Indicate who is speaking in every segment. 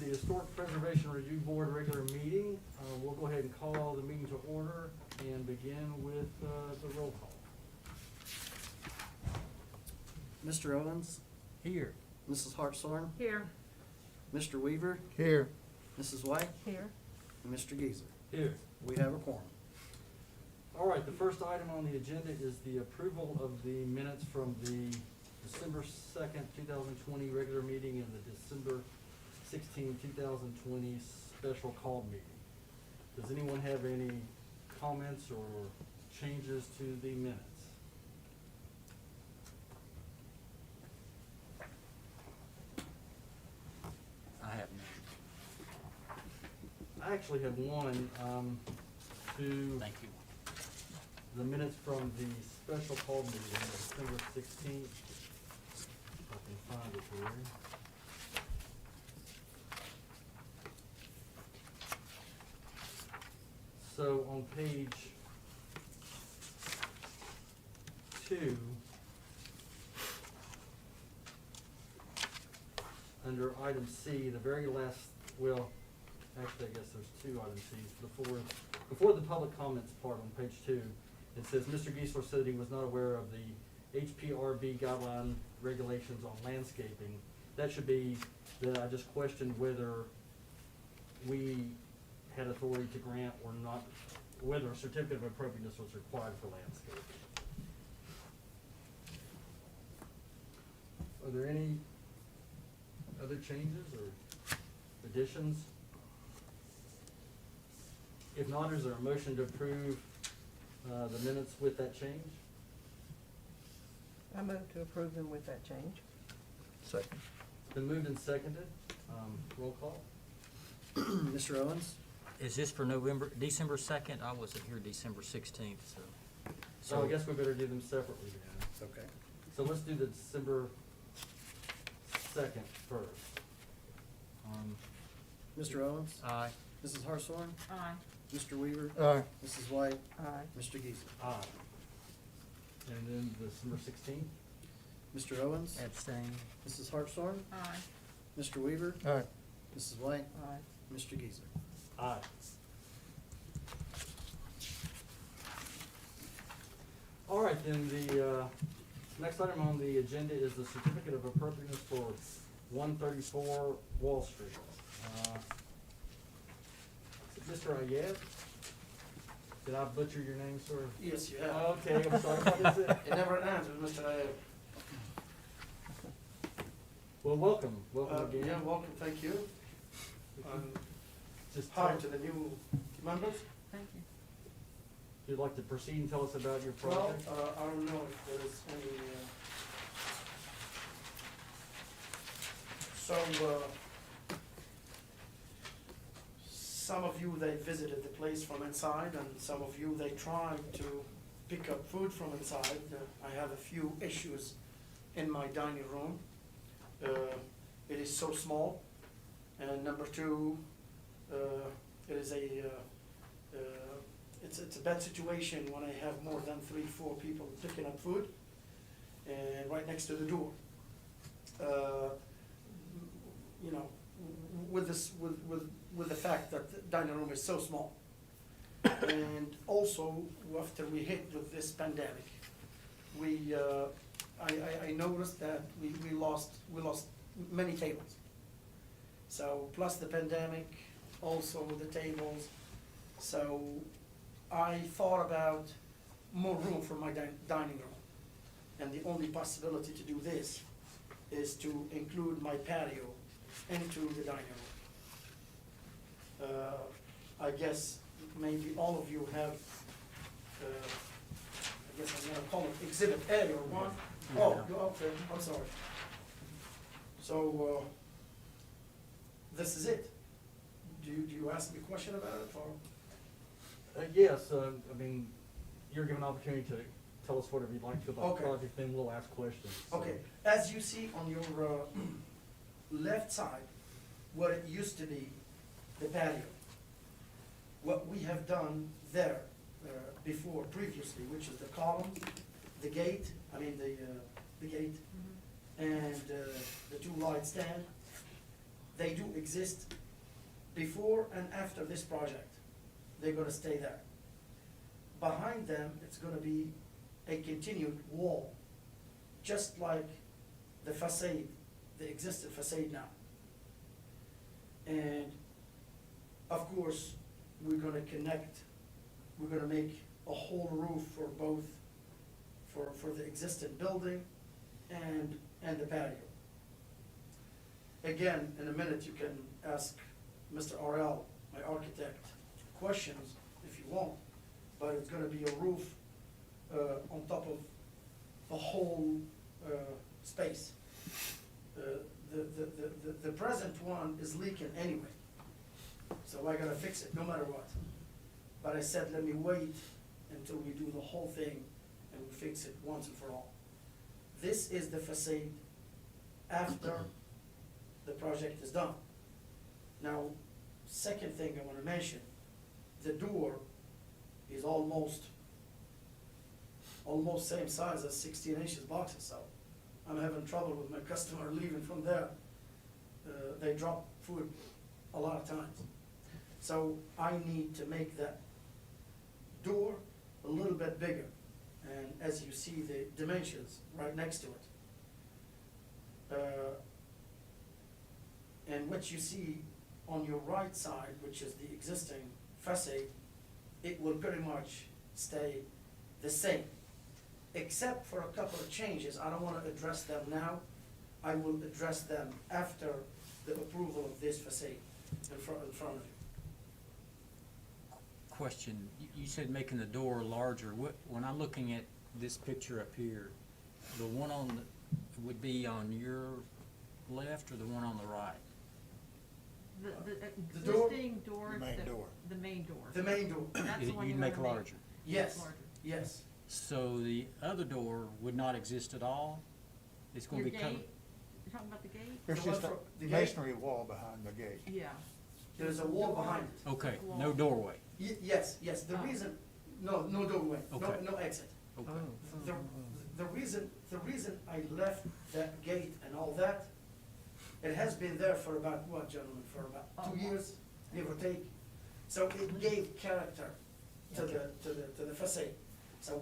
Speaker 1: the Historic Preservation Review Board regular meeting. We'll go ahead and call the meeting to order and begin with the roll call.
Speaker 2: Mr. Owens,
Speaker 1: Here.
Speaker 2: Mrs. Hartshorn,
Speaker 3: Here.
Speaker 2: Mr. Weaver,
Speaker 4: Here.
Speaker 2: Mrs. White,
Speaker 3: Here.
Speaker 2: and Mr. Geezer.
Speaker 1: Here.
Speaker 2: We have a quorum.
Speaker 1: All right, the first item on the agenda is the approval of the minutes from the December 2nd, 2020 regular meeting and the December 16, 2020 special call meeting. Does anyone have any comments or changes to the minutes?
Speaker 2: I have none.
Speaker 1: I actually have one, to
Speaker 2: Thank you.
Speaker 1: the minutes from the special call meeting, December 16th. If I can find it here. So on page 2, under item C, the very last, well, actually, I guess there's two item Cs. Before the public comments part on page 2, it says, Mr. Geisler said he was not aware of the HPRB guideline regulations on landscaping. That should be that I just questioned whether we had authority to grant or not, whether a certificate of appropriateness was required for landscaping. Are there any other changes or additions? If not, is there a motion to approve the minutes with that change?
Speaker 3: I move to approve them with that change.
Speaker 4: Second.
Speaker 1: It's been moved and seconded. Roll call.
Speaker 2: Mr. Owens,
Speaker 5: Is this for December 2nd? I wasn't here December 16th, so.
Speaker 1: So I guess we better do them separately then.
Speaker 2: okay.
Speaker 1: So let's do the December 2nd first.
Speaker 2: Mr. Owens,
Speaker 5: Aye.
Speaker 2: Mrs. Hartshorn,
Speaker 3: Aye.
Speaker 2: Mr. Weaver,
Speaker 4: Aye.
Speaker 2: Mrs. White,
Speaker 3: Aye.
Speaker 2: Mr. Geezer.
Speaker 1: Aye. And then December 16th?
Speaker 2: Mr. Owens,
Speaker 5: Abstain.
Speaker 2: Mrs. Hartshorn,
Speaker 3: Aye.
Speaker 2: Mr. Weaver,
Speaker 4: Aye.
Speaker 2: Mrs. White,
Speaker 3: Aye.
Speaker 2: Mr. Geezer.
Speaker 1: Aye. All right, then the next item on the agenda is the certificate of appropriateness for 134 Wall Street. Mr. Ayed, did I butcher your name, sir?
Speaker 6: Yes, you have.
Speaker 1: Okay, I'm sorry. What is it?
Speaker 6: It never ends with Mr. Ayed.
Speaker 1: Well, welcome again.
Speaker 6: Yeah, welcome, thank you.
Speaker 1: Just
Speaker 6: Hi
Speaker 1: tell-
Speaker 6: to the new members.
Speaker 3: Thank you.
Speaker 1: If you'd like to proceed and tell us about your
Speaker 6: Well,
Speaker 1: project?
Speaker 6: I don't know if there is any, some of you, they visited the place from inside, and some of you, they tried to pick up food from inside. I have a few issues in my dining room. It is so small, and number two, it is it's a bad situation when I have more than 3-4 people picking up food, and right next to the door. You know, with the fact that the dining room is so small, and also after we hit with this pandemic, I noticed that we lost many tables. So plus the pandemic, also the tables. So I thought about more room for my dining room, and the only possibility to do this is to include my patio into the dining room. I guess maybe all of you have, I guess I'm gonna call it Exhibit A or one. Oh, you're okay, I'm sorry. So, this is it. Do you ask me a question about it, or?
Speaker 1: Yes, I mean, you're given an opportunity to tell us whatever you'd like to about the
Speaker 6: Okay.
Speaker 1: project, then we'll ask questions. So-
Speaker 6: Okay, as you see on your left side, what it used to be, the patio. What we have done there previously, which is the columns, the gate, the gate, and the two light stand, they do exist before and after this project, they're gonna stay there. Behind them, it's gonna be a continued wall, just like the facade, the existing facade now. And of course, we're gonna make a whole roof for both, for the existing building and the patio. Again, in a minute, you can ask Mr. RL, my architect, questions if you want, but it's gonna be a roof, on top of the whole, space. The present one is leaking anyway, so I gotta fix it no matter what. But I said, let me wait until we do the whole thing and we fix it once and for all. This is the facade after the project is done. Now, second thing I wanna mention, the door is almost same size as 16 inches boxes, so I'm having trouble with my customer leaving from there. They drop food a lot of times. So I need to make that door a little bit bigger. And as you see the dimensions right next to it. And what you see on your right side, which is the existing facade, it will pretty much stay the same, except for a couple of changes. I don't wanna address them now. I will address them after the approval of this facade in front of you.
Speaker 5: Question, you said making the door larger. When I'm looking at this picture up here, the one would be on your left or the one on the right?
Speaker 6: The door?
Speaker 3: Existing door.
Speaker 2: The main door.
Speaker 3: The main door.
Speaker 6: The main door,
Speaker 3: That's the one
Speaker 5: You'd
Speaker 3: you
Speaker 5: make
Speaker 3: wanna
Speaker 5: larger.
Speaker 6: yes,
Speaker 3: larger.
Speaker 6: yes.
Speaker 5: So the other door would not exist at all? It's gonna
Speaker 3: Your
Speaker 5: be covered?
Speaker 3: gate, you're talking about the gate?
Speaker 4: There's
Speaker 6: The one
Speaker 4: just a
Speaker 6: for- the gate?
Speaker 4: masonry wall behind the gate.
Speaker 3: Yeah.
Speaker 6: There's a wall behind it.
Speaker 5: Okay, no doorway.
Speaker 6: Yes, the
Speaker 3: Oh.
Speaker 6: reason, no doorway,
Speaker 5: Okay.
Speaker 6: no exit.
Speaker 5: Okay.
Speaker 6: The reason I left that gate and all that, it has been there for about, what, gentlemen, for about 2 years, give or take. So it gave character to the facade. So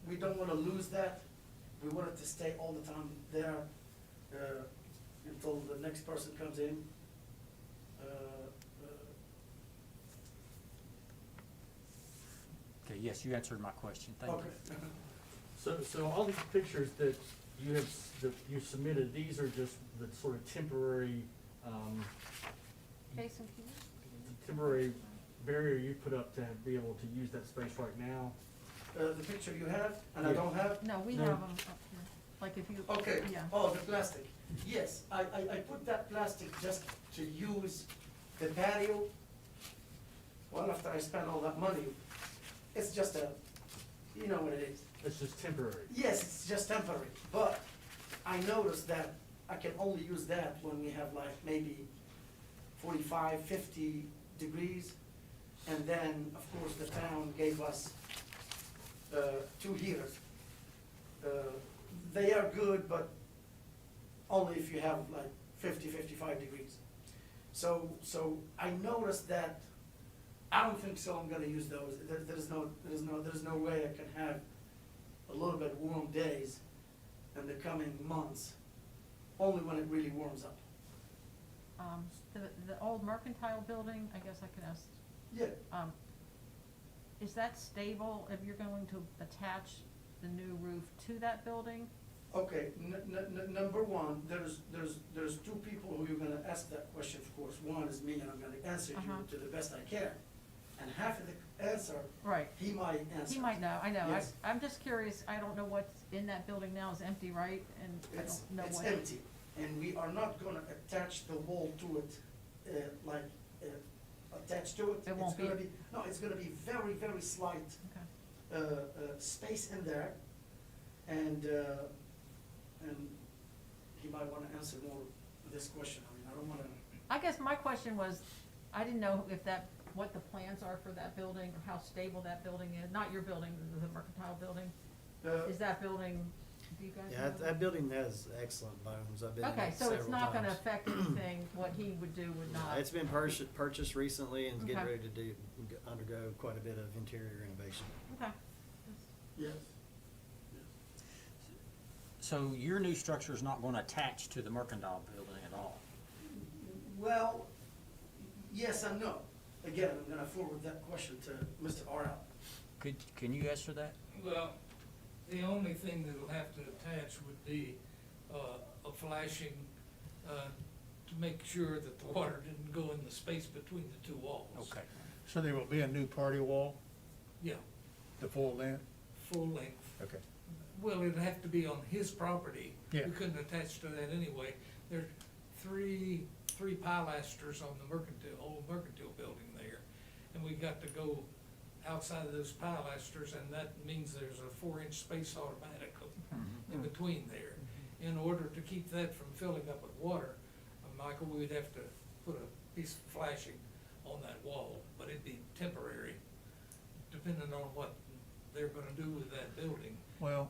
Speaker 6: we don't wanna lose that. We want it to stay all the time there, until the next person comes in.
Speaker 5: Okay, yes, you answered my question. Thank
Speaker 6: Okay.
Speaker 5: you.
Speaker 1: So all these pictures that that you submitted, these are just the sort of temporary,
Speaker 3: Jason, can you?
Speaker 1: temporary barrier you put up to be able to use that space right now.
Speaker 6: The picture you have, and I
Speaker 1: Yeah.
Speaker 6: don't have?
Speaker 3: No, we
Speaker 1: No.
Speaker 3: have them up here, like if you.
Speaker 6: Okay,
Speaker 3: Yeah.
Speaker 6: oh, the plastic. Yes, I put that plastic just to use the patio. Well, after I spent all that money, it's just you know what it is.
Speaker 1: It's just temporary.
Speaker 6: Yes, it's just temporary, but I noticed that I can only use that when we have like maybe 45, 50 degrees. And then, of course, the town gave us 2 heaters. They are good, but only if you have like 50, 55 degrees. So I noticed that, I don't think so I'm gonna use those. There's no way I can have a little bit warm days in the coming months, only when it really warms up.
Speaker 3: The old mercantile building, I guess I could ask,
Speaker 6: Yeah,
Speaker 3: is that stable if you're going to attach the new roof to that building?
Speaker 6: okay, number one, there's 2 people who you're gonna ask that question, of course. One is me, and I'm gonna answer
Speaker 3: Uh-huh.
Speaker 6: you to the best I can. And half of the answer,
Speaker 3: Right.
Speaker 6: he might answer.
Speaker 3: He might know, I know.
Speaker 6: Yes.
Speaker 3: I'm just curious, I don't know what's in that building now, it's empty, right? And I
Speaker 6: It's,
Speaker 3: don't know
Speaker 6: it's
Speaker 3: what.
Speaker 6: empty, and we are not gonna attach the wall to it, like, attached to it.
Speaker 3: It won't
Speaker 6: It's gonna
Speaker 3: be-
Speaker 6: No, it's gonna be very, very slight,
Speaker 3: Okay.
Speaker 6: space in there, and he might wanna answer more of this question. I mean, I don't wanna,
Speaker 3: I guess my question was, I didn't know if what the plans are for that building, or how stable that building is, not your building, the mercantile building. Is that building Do you guys know?
Speaker 2: Yeah, that building has excellent bones. I've been in
Speaker 3: Okay,
Speaker 2: it
Speaker 3: so it's
Speaker 2: several
Speaker 3: not gonna
Speaker 2: times.
Speaker 3: affect anything, what he would do would
Speaker 2: No,
Speaker 3: not?
Speaker 2: It's been purchased recently and is getting
Speaker 3: Okay.
Speaker 2: ready to undergo quite a bit of interior renovation.
Speaker 3: Okay.
Speaker 4: Yes.
Speaker 5: So your new structure is not gonna attach to the mercantile building at all?
Speaker 6: Well, yes and no. Again, I'm gonna forward that question to Mr. Arnold.
Speaker 5: Can you answer that?
Speaker 7: Well, the only thing that'll have to attach would be, a flashing, to make sure that the water didn't go in the space between the two walls.
Speaker 5: Okay.
Speaker 4: So there will be a new party wall,
Speaker 7: Yeah,
Speaker 4: the full length?
Speaker 7: full length.
Speaker 4: Okay.
Speaker 7: Well, it'd have to be on his property.
Speaker 4: Yeah.
Speaker 7: We couldn't attach to that anyway. There are three pilasters on the old mercantile building there. And we got to go outside of those pilasters, and that means there's a 4-inch space automatically in between there. In order to keep that from filling up with water, Michael, we'd have to put a piece of flashing on that wall, but it'd be temporary, depending on what they're gonna do with that building.
Speaker 4: Well,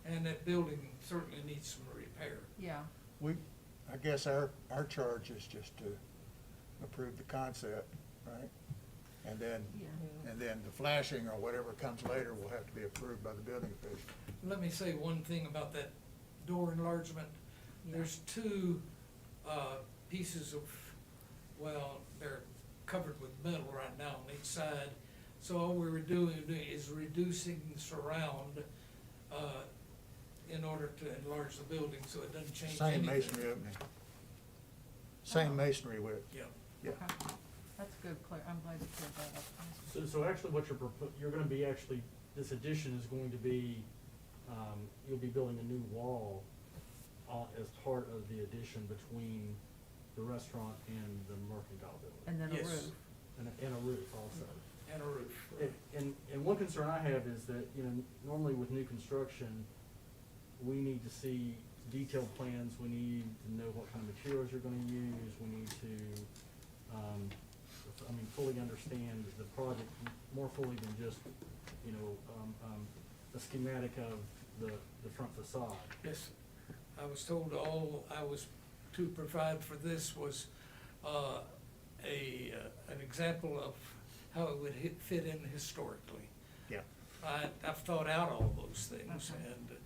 Speaker 7: And that building certainly needs some repair.
Speaker 3: Yeah,
Speaker 4: I guess our charge is just to approve the concept, right? And then,
Speaker 3: yeah.
Speaker 4: and then the flashing or whatever comes later will have to be approved by the building official.
Speaker 7: Let me say one thing about that door enlargement.
Speaker 3: Yeah.
Speaker 7: There's two, pieces of, well, they're covered with metal right now on each side. So all we were doing is reducing the surround, in order to enlarge the building, so it doesn't change
Speaker 4: Same
Speaker 7: anything.
Speaker 4: masonry opening. Same masonry width,
Speaker 7: Yeah.
Speaker 4: yeah.
Speaker 3: Okay. That's good, I'm glad you cleared that up.
Speaker 1: So actually what you're gonna be actually, this addition is going to be, you'll be building a new wall as part of the addition between the restaurant and the mercantile building.
Speaker 3: And then a
Speaker 7: Yes.
Speaker 3: roof.
Speaker 1: And a roof also.
Speaker 7: And a roof.
Speaker 1: And one concern I have is that, normally with new construction, we need to see detailed plans, we need to know what kind of materials you're gonna use, we need to, fully understand the project more fully than just, a schematic of the front facade.
Speaker 7: Yes, I was told all I was to provide for this was, an example of how it would fit in historically.
Speaker 4: Yeah.
Speaker 7: I've thought out all those things,
Speaker 3: Okay.
Speaker 7: and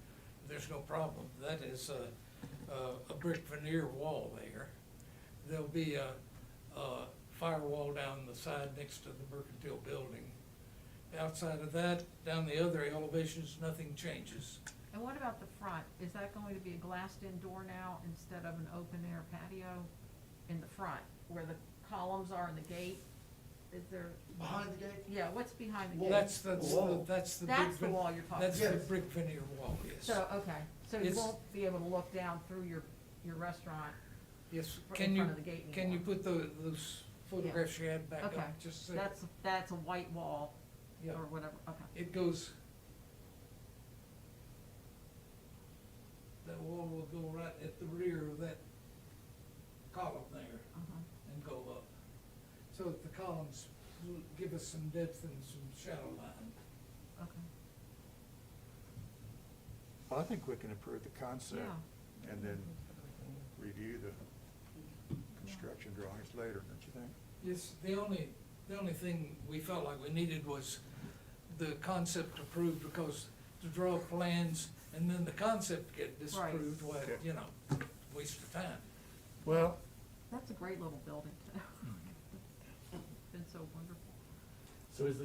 Speaker 7: there's no problem. That is a brick veneer wall there. There'll be a firewall down the side next to the mercantile building. Outside of that, down the other elevations, nothing changes.
Speaker 3: And what about the front? Is that going to be a glassed-in door now instead of an open-air patio in the front, where the columns are and the gate? Is there?
Speaker 6: Behind the gate?
Speaker 3: Yeah, what's behind the
Speaker 6: Wall.
Speaker 3: gate?
Speaker 7: That's the
Speaker 6: Wall.
Speaker 7: big.
Speaker 3: That's the wall you're talking
Speaker 7: That's
Speaker 3: about?
Speaker 7: the
Speaker 6: Yes.
Speaker 7: brick veneer wall, yes.
Speaker 3: So, okay, so you
Speaker 7: It's-
Speaker 3: won't be able to look down through your restaurant?
Speaker 7: Yes,
Speaker 3: in
Speaker 7: can you,
Speaker 3: front of the gate
Speaker 7: can you
Speaker 3: anymore.
Speaker 7: put those photographs you had back
Speaker 3: Okay,
Speaker 7: up, just a second?
Speaker 3: that's a white wall,
Speaker 7: Yeah.
Speaker 3: or whatever, okay.
Speaker 7: It goes, that wall will go right at the rear of that column there
Speaker 3: Uh-huh.
Speaker 7: and go up. So that the columns will give us some depth and some shadow line.
Speaker 3: Okay,
Speaker 4: Well, I think we can approve the concept
Speaker 3: yeah.
Speaker 4: and then review the construction drawings later, don't you think?
Speaker 7: Yes, the only thing we felt like we needed was the concept approved, because to draw plans and then the concept get disapproved, well,
Speaker 4: Okay.
Speaker 7: waste of time.
Speaker 4: Well,
Speaker 3: That's a great little building, too. Been so wonderful.
Speaker 1: So is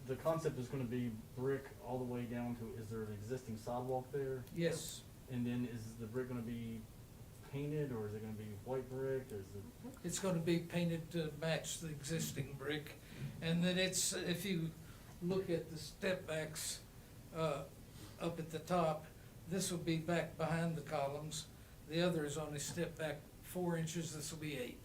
Speaker 1: the concept is gonna be brick all the way down to, is there an existing sidewalk there?
Speaker 7: Yes,
Speaker 1: And then is the brick gonna be painted, or is it gonna be white brick, or is it?
Speaker 7: it's gonna be painted to match the existing brick. And then it's, if you look at the step backs, up at the top, this will be back behind the columns. The other is only step back 4 inches, this will be 8.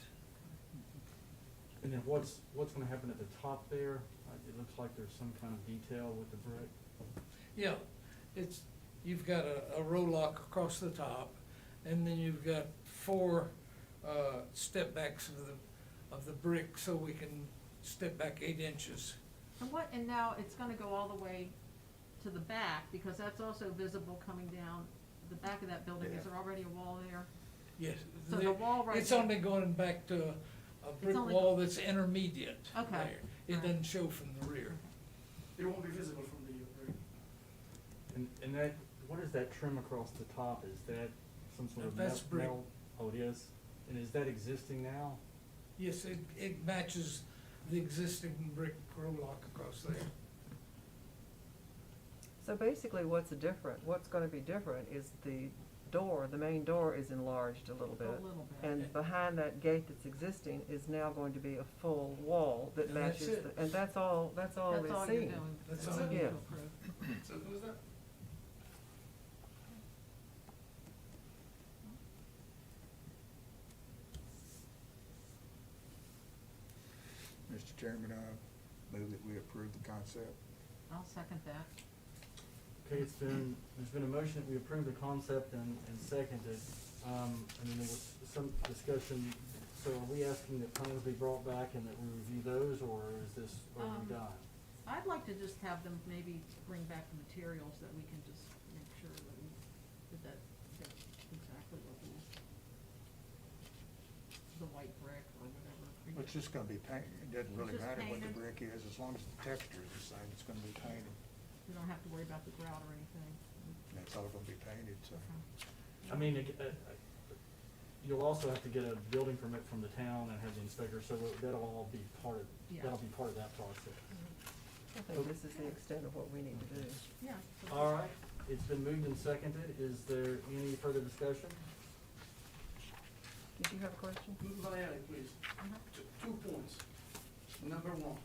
Speaker 1: And then what's gonna happen at the top there? It looks like there's some kind of detail with the brick.
Speaker 7: Yeah, you've got a row lock across the top, and then you've got 4 step backs of the brick, so we can step back 8 inches.
Speaker 3: And now it's gonna go all the way to the back, because that's also visible coming down the back of that building,
Speaker 4: Yeah.
Speaker 3: is there already a wall there?
Speaker 7: Yes.
Speaker 3: So the wall right
Speaker 7: It's
Speaker 3: there-
Speaker 7: only going back to a brick
Speaker 3: only
Speaker 7: wall that's intermediate
Speaker 3: Okay.
Speaker 7: there. It
Speaker 3: Right.
Speaker 7: doesn't show from the rear.
Speaker 6: It won't be visible from the rear.
Speaker 1: And that, what is that trim across the top? Is that some sort of
Speaker 7: That's brick.
Speaker 1: metal? Oh, it is? And is that existing now?
Speaker 7: Yes, it matches the existing brick grow lock across there.
Speaker 8: So basically, what's gonna be different is the door, the main door is enlarged a little bit.
Speaker 3: A little bit.
Speaker 8: And behind that gate that's existing is now going to be a full wall that
Speaker 7: And that's
Speaker 8: matches,
Speaker 7: it.
Speaker 8: and that's all
Speaker 3: That's
Speaker 8: we're
Speaker 3: all you're
Speaker 8: seeing.
Speaker 3: doing.
Speaker 7: That's
Speaker 3: That's
Speaker 7: all.
Speaker 3: all you
Speaker 8: Yeah.
Speaker 3: to approve.
Speaker 6: So who's that?
Speaker 4: Mr. Chairman, I move that we approve the concept.
Speaker 3: I'll second that.
Speaker 1: Okay, there's been a motion that we approve the concept and seconded. And then there was some discussion, so are we asking that plans be brought back and that we review those, or is this, are we done?
Speaker 3: I'd like to just have them maybe bring back the materials that we can just make sure that we, that's exactly what the white brick or whatever.
Speaker 4: It's just gonna be painted. It doesn't really
Speaker 3: It's just
Speaker 4: matter what the
Speaker 3: painted.
Speaker 4: brick is, as long as the texture is the same, it's gonna be painted.
Speaker 3: We don't have to worry about the grout or anything.
Speaker 4: And it's all gonna be painted, so.
Speaker 1: I mean, you'll also have to get a building permit from the town and have the inspector, so that'll all be part of,
Speaker 3: Yeah.
Speaker 1: that'll be part of that process.
Speaker 8: I think this is the extent of what we need to do.
Speaker 3: Yeah. so
Speaker 1: All right, it's been moved and seconded. Is there any further discussion?
Speaker 8: Did you have a question?
Speaker 6: May I, please?
Speaker 3: Uh-huh.
Speaker 6: 2 points. Number one,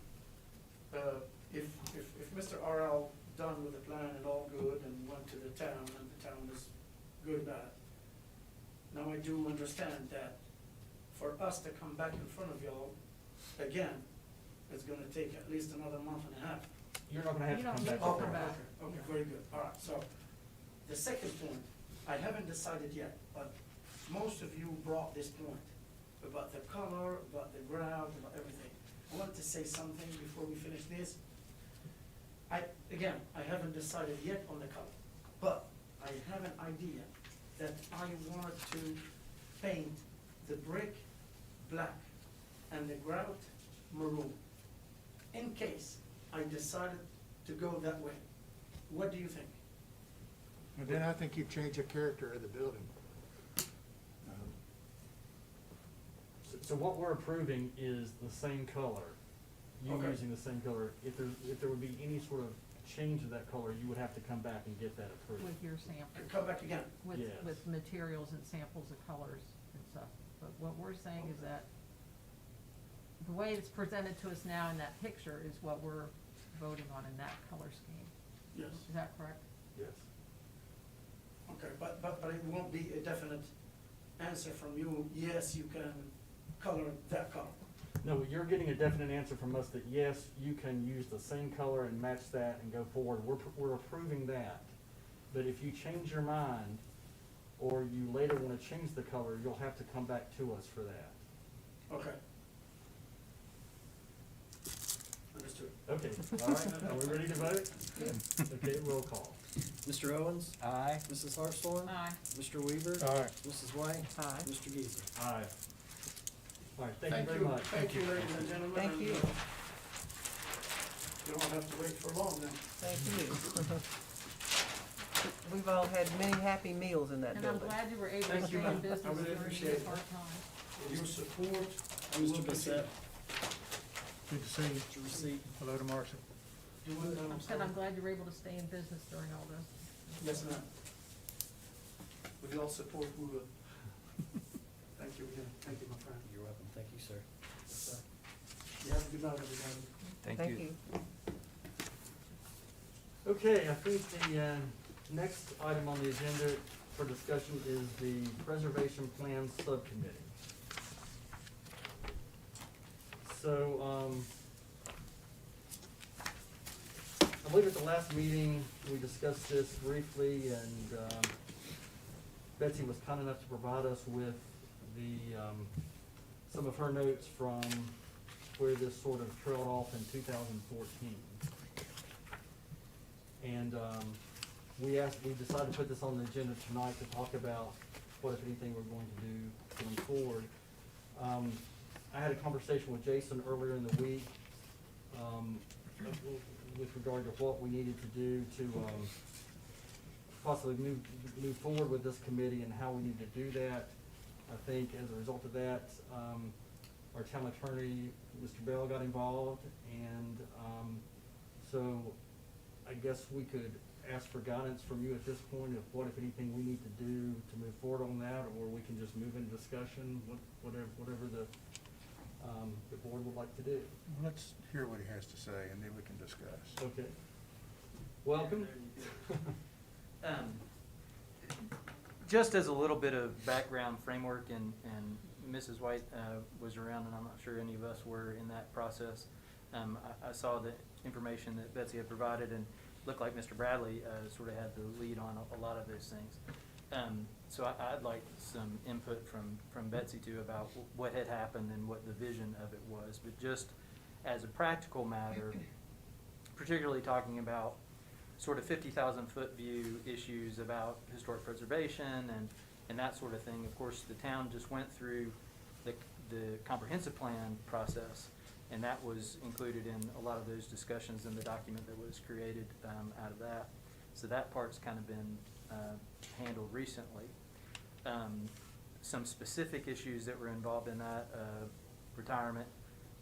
Speaker 6: if Mr. RL done with the plan and all good and went to the town and the town is good about it, now I do understand that for us to come back in front of y'all again, it's gonna take at least another month and a half.
Speaker 1: You're not gonna have
Speaker 3: You
Speaker 1: to
Speaker 3: don't
Speaker 1: come
Speaker 3: need
Speaker 1: back.
Speaker 3: to
Speaker 1: with
Speaker 3: come
Speaker 1: that.
Speaker 3: back.
Speaker 6: Okay,
Speaker 3: Yeah.
Speaker 6: very good, all right, so, the second point, I haven't decided yet, but most of you brought this point about the color, about the ground, about everything. I wanted to say something before we finish this. I haven't decided yet on the color, but I have an idea that I wanted to paint the brick black and the grout maroon, in case I decided to go that way. What do you think?
Speaker 4: And then I think you've changed the character of the building.
Speaker 1: So what we're approving is the same color, you
Speaker 6: Okay.
Speaker 1: using the same color. If there would be any sort of change of that color, you would have to come back and get that approved.
Speaker 3: With your sample,
Speaker 6: Come back again.
Speaker 1: Yes.
Speaker 3: with materials and samples of colors and stuff. But what we're saying is that the way it's presented to us now in that picture is what we're voting on in that color scheme.
Speaker 6: Yes.
Speaker 3: Is that correct?
Speaker 1: Yes.
Speaker 6: Okay, but it won't be a definite answer from you, yes, you can color that color.
Speaker 1: No, you're getting a definite answer from us that yes, you can use the same color and match that and go forward. We're approving that. But if you change your mind, or you later wanna change the color, you'll have to come back to us for that.
Speaker 6: Okay. Understood.
Speaker 1: Okay, all right, are we ready to vote? Okay, roll call.
Speaker 2: Mr. Owens?
Speaker 5: Aye.
Speaker 2: Mrs. Hartshorn?
Speaker 3: Aye.
Speaker 2: Mr. Weaver?
Speaker 4: Aye.
Speaker 2: Mrs. White?
Speaker 8: Aye.
Speaker 2: Mr. Geezer?
Speaker 1: Aye. All right, thank you very much.
Speaker 6: Thank you, ladies and gentlemen.
Speaker 8: Thank
Speaker 6: and,
Speaker 8: you.
Speaker 6: You don't have to wait for long then.
Speaker 8: Thank you. We've all had many happy meals in that
Speaker 3: And I'm
Speaker 8: building.
Speaker 3: glad you were able to
Speaker 6: Thank
Speaker 3: stay
Speaker 6: you,
Speaker 3: in
Speaker 6: ma'am. I
Speaker 3: business
Speaker 6: really
Speaker 3: during
Speaker 6: appreciate
Speaker 3: these
Speaker 6: it.
Speaker 3: hard times.
Speaker 6: With your support, we
Speaker 2: Mr.
Speaker 6: will continue.
Speaker 2: Bissett?
Speaker 4: Good to see you.
Speaker 2: Mr. Receipt?
Speaker 4: Hello to Marcia.
Speaker 6: Doing,
Speaker 3: I said, I'm glad you were able to stay in business during all this.
Speaker 6: Yes, ma'am. With your support, we will. Thank you again. Thank you, my friend.
Speaker 2: You're welcome. Thank you, sir.
Speaker 6: Yes, sir. You have a good night, everybody.
Speaker 5: Thank you.
Speaker 1: Okay, I think the next item on the agenda for discussion is the Preservation Plan Subcommittee. So, I believe at the last meeting, we discussed this briefly, and Betsy was kind enough to provide us with some of her notes from where this sort of trailed off in 2014. And we decided to put this on the agenda tonight to talk about what, if anything, we're going to do going forward. I had a conversation with Jason earlier in the week, with regard to what we needed to do to, possibly move forward with this committee and how we need to do that. I think as a result of that, our town attorney, Mr. Bell, got involved, and, so I guess we could ask for guidance from you at this point of what, if anything, we need to do to move forward on that, or we can just move into discussion, whatever the board would like to do.
Speaker 4: Let's hear what he has to say, and then we can discuss.
Speaker 1: Okay. Welcome.
Speaker 9: Just as a little bit of background framework, and Mrs. White was around, and I'm not sure any of us were in that process. I saw the information that Betsy had provided, and looked like Mr. Bradley sort of had the lead on a lot of those things. So I'd like some input from Betsy too about what had happened and what the vision of it was. But just as a practical matter, particularly talking about sort of 50,000-foot view issues about historic preservation and that sort of thing. Of course, the town just went through the comprehensive plan process, and that was included in a lot of those discussions in the document that was created out of that. So that part's kind of been handled recently. Some specific issues that were involved in that, retirement,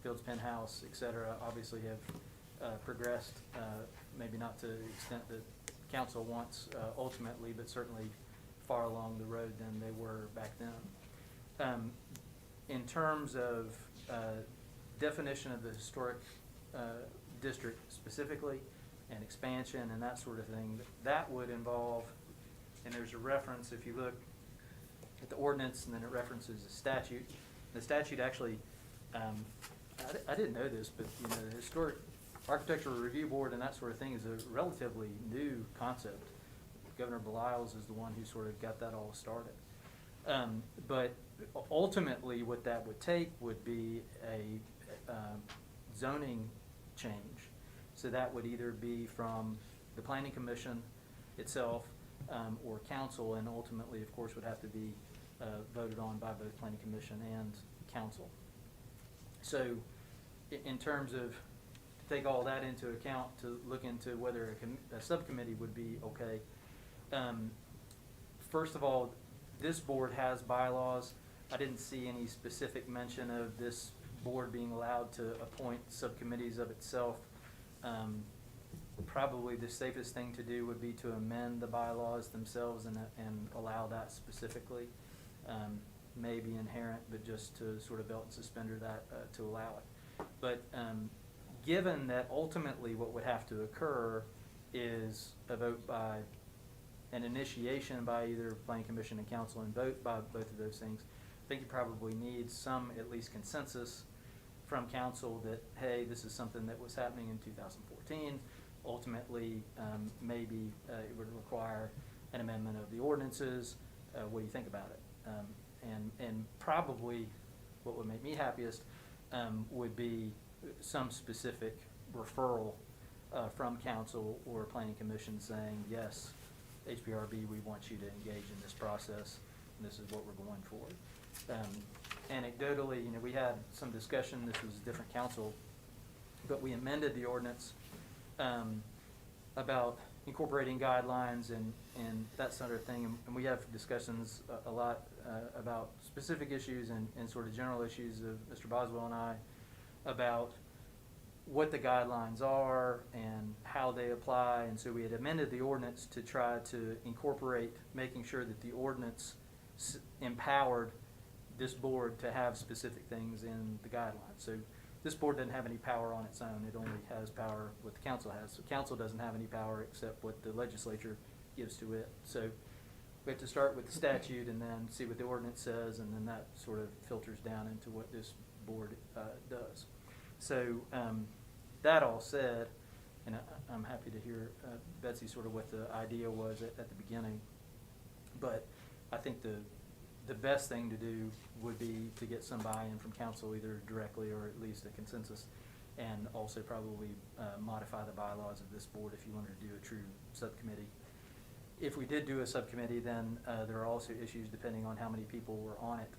Speaker 9: Fields Penthouse, et cetera, obviously have progressed, maybe not to the extent that council wants ultimately, but certainly far along the road than they were back then. In terms of definition of the historic district specifically, and expansion and that sort of thing, that would involve, and there's a reference, if you look at the ordinance, and then it references a statute. The statute actually, I didn't know this, but you know, the Historic Architectural Review Board and that sort of thing is a relatively new concept. Governor Belials is the one who sort of got that all started. But ultimately what that would take would be a zoning change. So that would either be from the Planning Commission itself or council, and ultimately, of course, would have to be voted on by both Planning Commission and council. So in terms of, to take all that into account, to look into whether a subcommittee would be okay. First of all, this board has bylaws. I didn't see any specific mention of this board being allowed to appoint subcommittees of itself. Probably the safest thing to do would be to amend the bylaws themselves and allow that specifically. Maybe inherent, but just to sort of belt and suspender that to allow it. But given that ultimately what would have to occur is a vote by an initiation by either Planning Commission and Council, and vote by both of those things, I think you probably need some at least consensus from Council that, hey, this is something that was happening in 2014. Ultimately, maybe it would require an amendment of the ordinances. What do you think about it? And probably what would make me happiest would be some specific referral from Council or Planning Commission saying, yes, HPRB, we want you to engage in this process, and this is what we're going for. Anecdotally, you know, we had some discussion, this was a different council, but we amended the ordinance about incorporating guidelines and that sort of thing, and we have discussions a lot about specific issues and sort of general issues of Mr. Boswell and I about what the guidelines are and how they apply. And so we had amended the ordinance to try to incorporate making sure that the ordinance empowered this board to have specific things in the guidelines. So this board doesn't have any power on its own. It only has power what the council has. So council doesn't have any power except what the legislature gives to it. So we have to start with the statute and then see what the ordinance says, and then that sort of filters down into what this board does. So that all said, and I'm happy to hear Betsy sort of what the idea was at the beginning, but I think the best thing to do would be to get some buy-in from council, either directly or at least a consensus, and also probably modify the bylaws of this board if you wanted to do a true subcommittee. if we did do a subcommittee, then there are also issues depending on how many people were on it.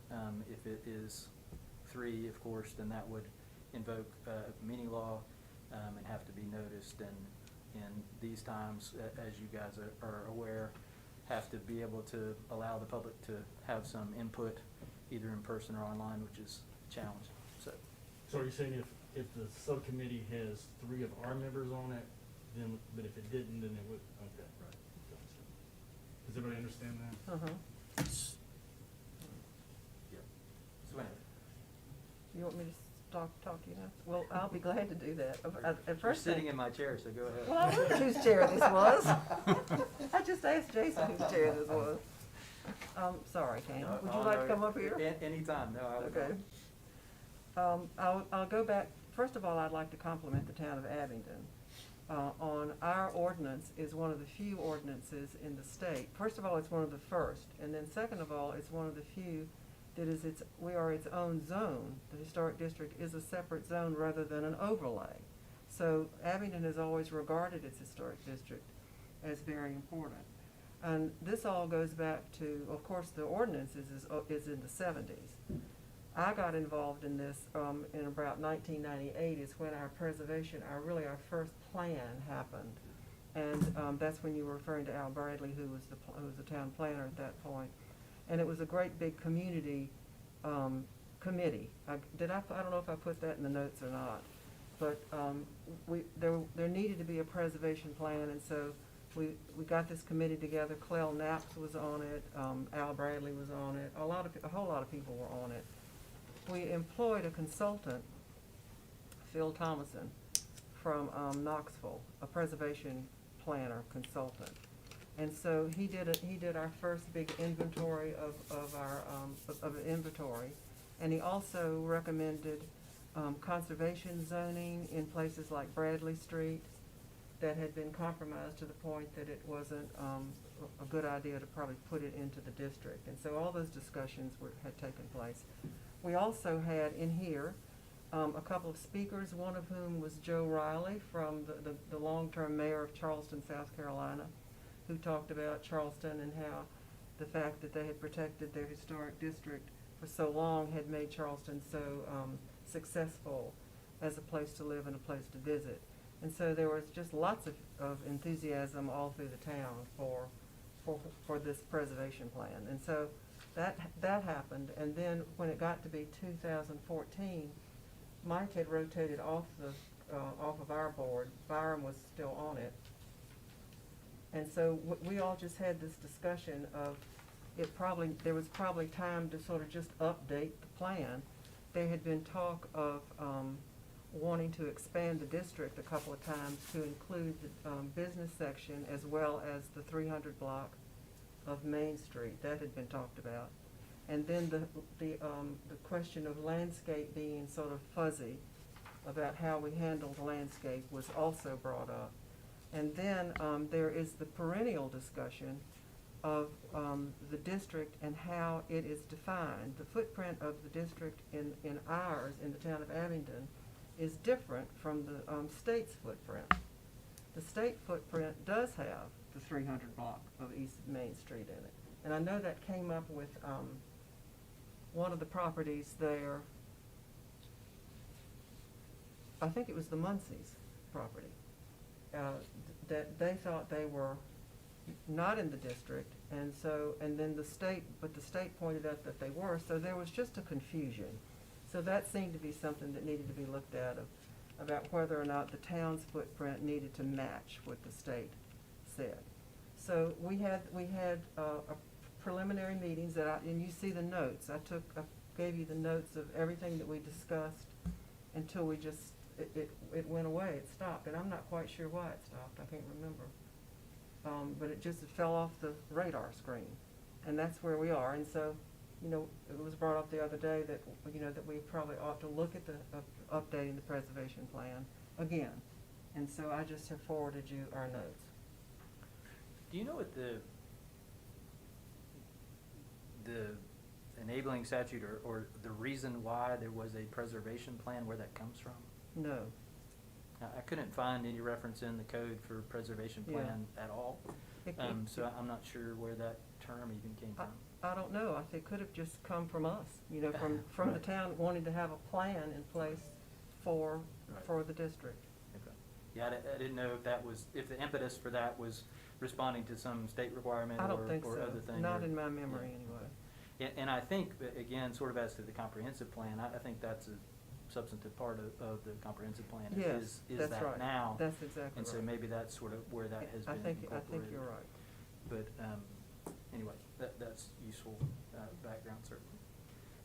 Speaker 9: If it is 3, of course, then that would invoke meeting law and have to be noticed. And these times, as you guys are aware, have to be able to allow the public to have some input, either in person or online, which is a challenge.
Speaker 1: So are you saying if the subcommittee has 3 of our members on it, then, but if it didn't, then it would, okay, right. Does everybody understand that?
Speaker 8: Uh-huh.
Speaker 9: Yep. So anyway,
Speaker 8: You want me to talk to you now? Well, I'll be glad to do that. At
Speaker 9: you're
Speaker 8: first
Speaker 9: sitting
Speaker 8: thing-
Speaker 9: in my chair, so go ahead.
Speaker 8: Well, I wondered whose chair this was. I just asked Jason whose chair this was. Sorry, Kane.
Speaker 9: No,
Speaker 8: Would you
Speaker 9: no,
Speaker 8: like to
Speaker 9: no,
Speaker 8: come up here?
Speaker 9: Anytime, no, I would.
Speaker 8: Okay. I'll go back, first of all, I'd like to compliment the town of Abingdon. On our ordinance is one of the few ordinances in the state. First of all, it's one of the first, and then second of all, it's one of the few that is we are its own zone. The historic district is a separate zone rather than an overlay. So Abingdon has always regarded its historic district as very important. And this all goes back to, of course, the ordinance is in the 70s. I got involved in this in about 1998 is when our first plan happened. And that's when you were referring to Al Bradley, who was the town planner at that point. And it was a great big community committee. I don't know if I put that in the notes or not. But there needed to be a preservation plan, and so we got this committee together. Clell Knapp was on it, Al Bradley was on it, a whole lot of people were on it. We employed a consultant, Phil Thomason, from Knoxville, a preservation planner consultant. And so he did our first big inventory of inventory, and he also recommended conservation zoning in places like Bradley Street that had been compromised to the point that it wasn't a good idea to probably put it into the district. And so all those discussions had taken place. We also had in here a couple of speakers, one of whom was Joe Riley from the long-term mayor of Charleston, South Carolina, who talked about Charleston and how the fact that they had protected their historic district for so long had made Charleston so successful as a place to live and a place to visit. And so there was just lots of enthusiasm all through the town for this preservation plan. And so that happened. And then when it got to be 2014, Mike had rotated off of our board. Byram was still on it. And so we all just had this discussion of there was probably time to sort of just update the plan. There had been talk of wanting to expand the district a couple of times to include the business section as well as the 300 block of Main Street. That had been talked about. And then the question of landscape being sort of fuzzy about how we handled landscape was also brought up. And then there is the perennial discussion of the district and how it is defined. The footprint of the district in ours, in the town of Abingdon, is different from the state's footprint. The state footprint does have the 300 block of East Main Street in it. And I know that came up with one of the properties there. I think it was the Munsey's property. That they thought they were not in the district, and then the state pointed out that they were, so there was just a confusion. So that seemed to be something that needed to be looked at about whether or not the town's footprint needed to match what the state said. So we had preliminary meetings and you see the notes. I gave you the notes of everything that we discussed until we just it went away, it stopped, and I'm not quite sure why it stopped, I can't remember. But it just fell off the radar screen, and that's where we are. And so, it was brought up the other day that, that we probably ought to look at updating the preservation plan again. And so I just have forwarded you our notes.
Speaker 9: Do you know what the enabling statute or the reason why there was a preservation plan, where that comes from?
Speaker 8: No.
Speaker 9: I couldn't find any reference in the code for preservation
Speaker 8: Yeah.
Speaker 9: plan at all. So I'm not sure where that term even came from.
Speaker 8: I don't know, I think it could have just come from us, you know, from the
Speaker 9: Right.
Speaker 8: town wanting to have a plan in place for,
Speaker 9: Right.
Speaker 8: for the district.
Speaker 9: Okay. Yeah, I didn't know if that was, if the impetus for that was responding to some state requirement
Speaker 8: I
Speaker 9: or,
Speaker 8: don't think
Speaker 9: or
Speaker 8: so,
Speaker 9: other thing.
Speaker 8: not
Speaker 9: or-
Speaker 8: in my memory
Speaker 9: yeah.
Speaker 8: anyway.
Speaker 9: And I think, that, again, sort of as to the comprehensive plan, I think that's a substantive part of the comprehensive plan
Speaker 8: Yes,
Speaker 9: is
Speaker 8: that's
Speaker 9: that
Speaker 8: right.
Speaker 9: now.
Speaker 8: That's exactly right.
Speaker 9: And so maybe that's sort of where that has
Speaker 8: I
Speaker 9: been
Speaker 8: think
Speaker 9: incorporated.
Speaker 8: you're right.
Speaker 9: But, anyway, that's useful, background certainly.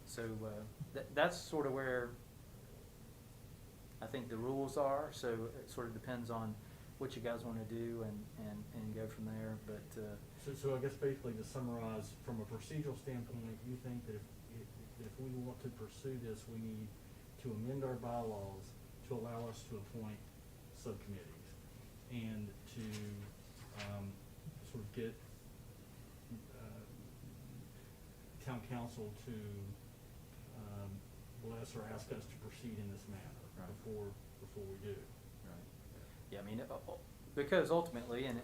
Speaker 9: So, that's sort of where I think the rules are, so it sort of depends on what you guys wanna do and go from there, but,
Speaker 1: So I guess basically to summarize, from a procedural standpoint, you think that if we want to pursue this, we need to amend our bylaws to allow us to appoint subcommittees and to, sort of get, town council to, bless or ask us to proceed in this manner
Speaker 9: Right.
Speaker 1: before we do.
Speaker 9: right. Yeah, I mean, because ultimately, and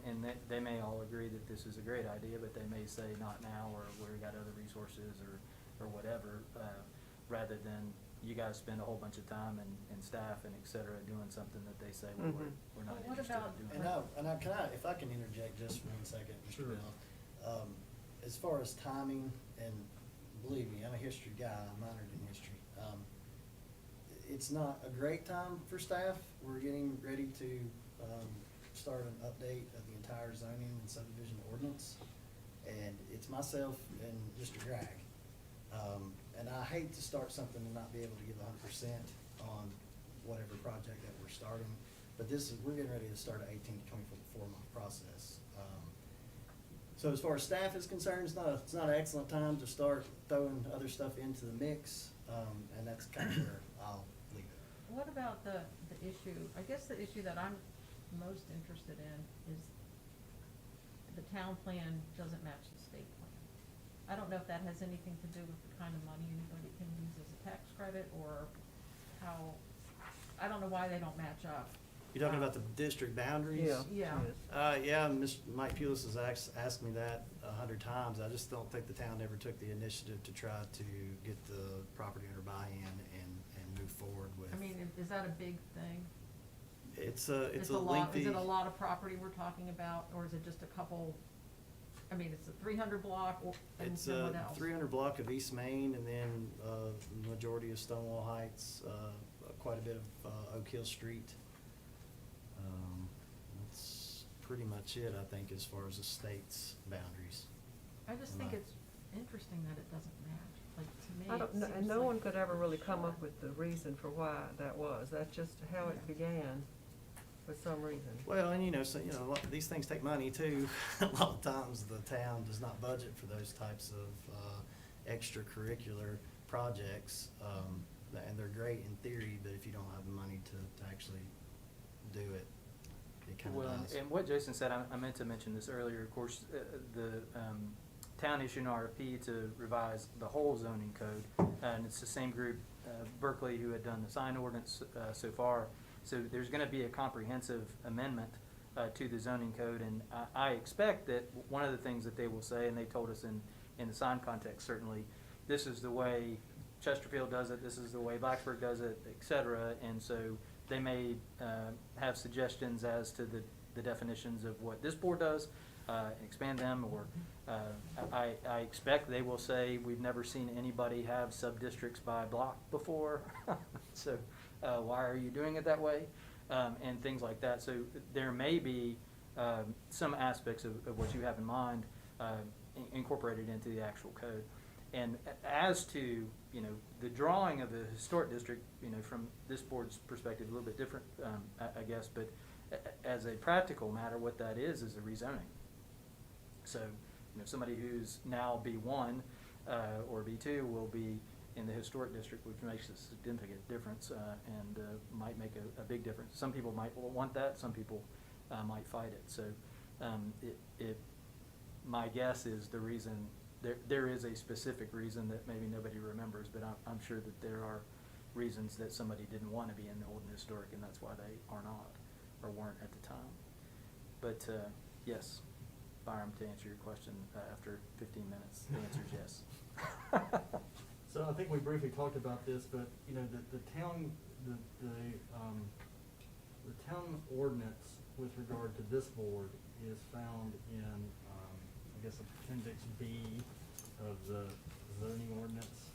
Speaker 9: they may all agree that this is a great idea, but they may say not now, or we got other resources, or whatever, rather than you guys spend a whole bunch of time and staff and et cetera doing something that they say, well, we're not
Speaker 3: Well, what
Speaker 9: interested
Speaker 3: about-
Speaker 9: in doing.
Speaker 10: If I can interject just for 1 second, Mr.
Speaker 1: Sure.
Speaker 10: Bell. As far as timing, and believe me, I'm a history guy, I'm minored in history. It's not a great time for staff. We're getting ready to, start an update of the entire zoning and subdivision ordinance. And it's myself and Mr. Gregg. And I hate to start something and not be able to give 100% on whatever project that we're starting. But we're getting ready to start an 18 to 24-month process. So as far as staff is concerned, it's not an excellent time to start throwing other stuff into the mix, and that's kind of where I'll leave it.
Speaker 3: What about the issue, I guess the issue that I'm most interested in is the town plan doesn't match the state plan. I don't know if that has anything to do with the kind of money anybody can use as a tax credit, or how, I don't know why they don't match up.
Speaker 10: You're talking about the district boundaries?
Speaker 8: Yeah.
Speaker 3: Yeah.
Speaker 8: yes.
Speaker 10: Yeah, Mike Pulis has asked me that 100 times. I just don't think the town ever took the initiative to try to get the property owner buy-in and move forward with.
Speaker 3: I mean, is that a big thing?
Speaker 10: It's a
Speaker 3: Lot,
Speaker 10: lengthy.
Speaker 3: is it a lot of property we're talking about, or is it just a couple, I mean, it's a 300 block, and
Speaker 10: It's
Speaker 3: then what
Speaker 10: a
Speaker 3: else?
Speaker 10: 300 block of East Main, and then the majority of Stonewall Heights, quite a bit of Oak Hill Street. That's pretty much it, I think, as far as the state's boundaries.
Speaker 3: I just think it's interesting that it doesn't match, like, to me,
Speaker 8: I
Speaker 3: it
Speaker 8: don't, and
Speaker 3: seems
Speaker 8: no
Speaker 3: like-
Speaker 8: one could ever really come up with the reason for why that was. That's just how it
Speaker 3: Yeah.
Speaker 8: began, for some reason.
Speaker 10: Well, and a lot of these things take money too. A lot of times the town does not budget for those types of extracurricular projects. And they're great in theory, but if you don't have the money to actually do it, it kind of
Speaker 9: Well,
Speaker 10: dies.
Speaker 9: and what Jason said, I meant to mention this earlier, of course, the town issued an RFP to revise the whole zoning code, and it's the same group, Berkeley, who had done the sign ordinance so far. So there's gonna be a comprehensive amendment to the zoning code, and I expect that one of the things that they will say, and they told us in the sign context certainly, this is the way Chesterfield does it, this is the way Blacksburg does it, et cetera, and so they may have suggestions as to the definitions of what this board does, and expand them, or I expect they will say, we've never seen anybody have sub-districts by block before, so why are you doing it that way? And things like that, so there may be some aspects of what you have in mind incorporated into the actual code. And as to, the drawing of the historic district, from this board's perspective, a little bit different, I guess, but as a practical matter, what that is a rezoning. So, somebody who's now B1 or B2 will be in the historic district, which makes a significant difference and might make a big difference. Some people might want that, some people might fight it. So my guess is the reason, there is a specific reason that maybe nobody remembers, but I'm sure that there are reasons that somebody didn't want to be in the old and historic, and that's why they are not, or weren't at the time. But, yes, Byram, to answer your question, after 15 minutes, the answer is yes.
Speaker 1: So I think we briefly talked about this, but, you know, the town ordinance with regard to this board is found in, I guess, Appendix B of the zoning ordinance.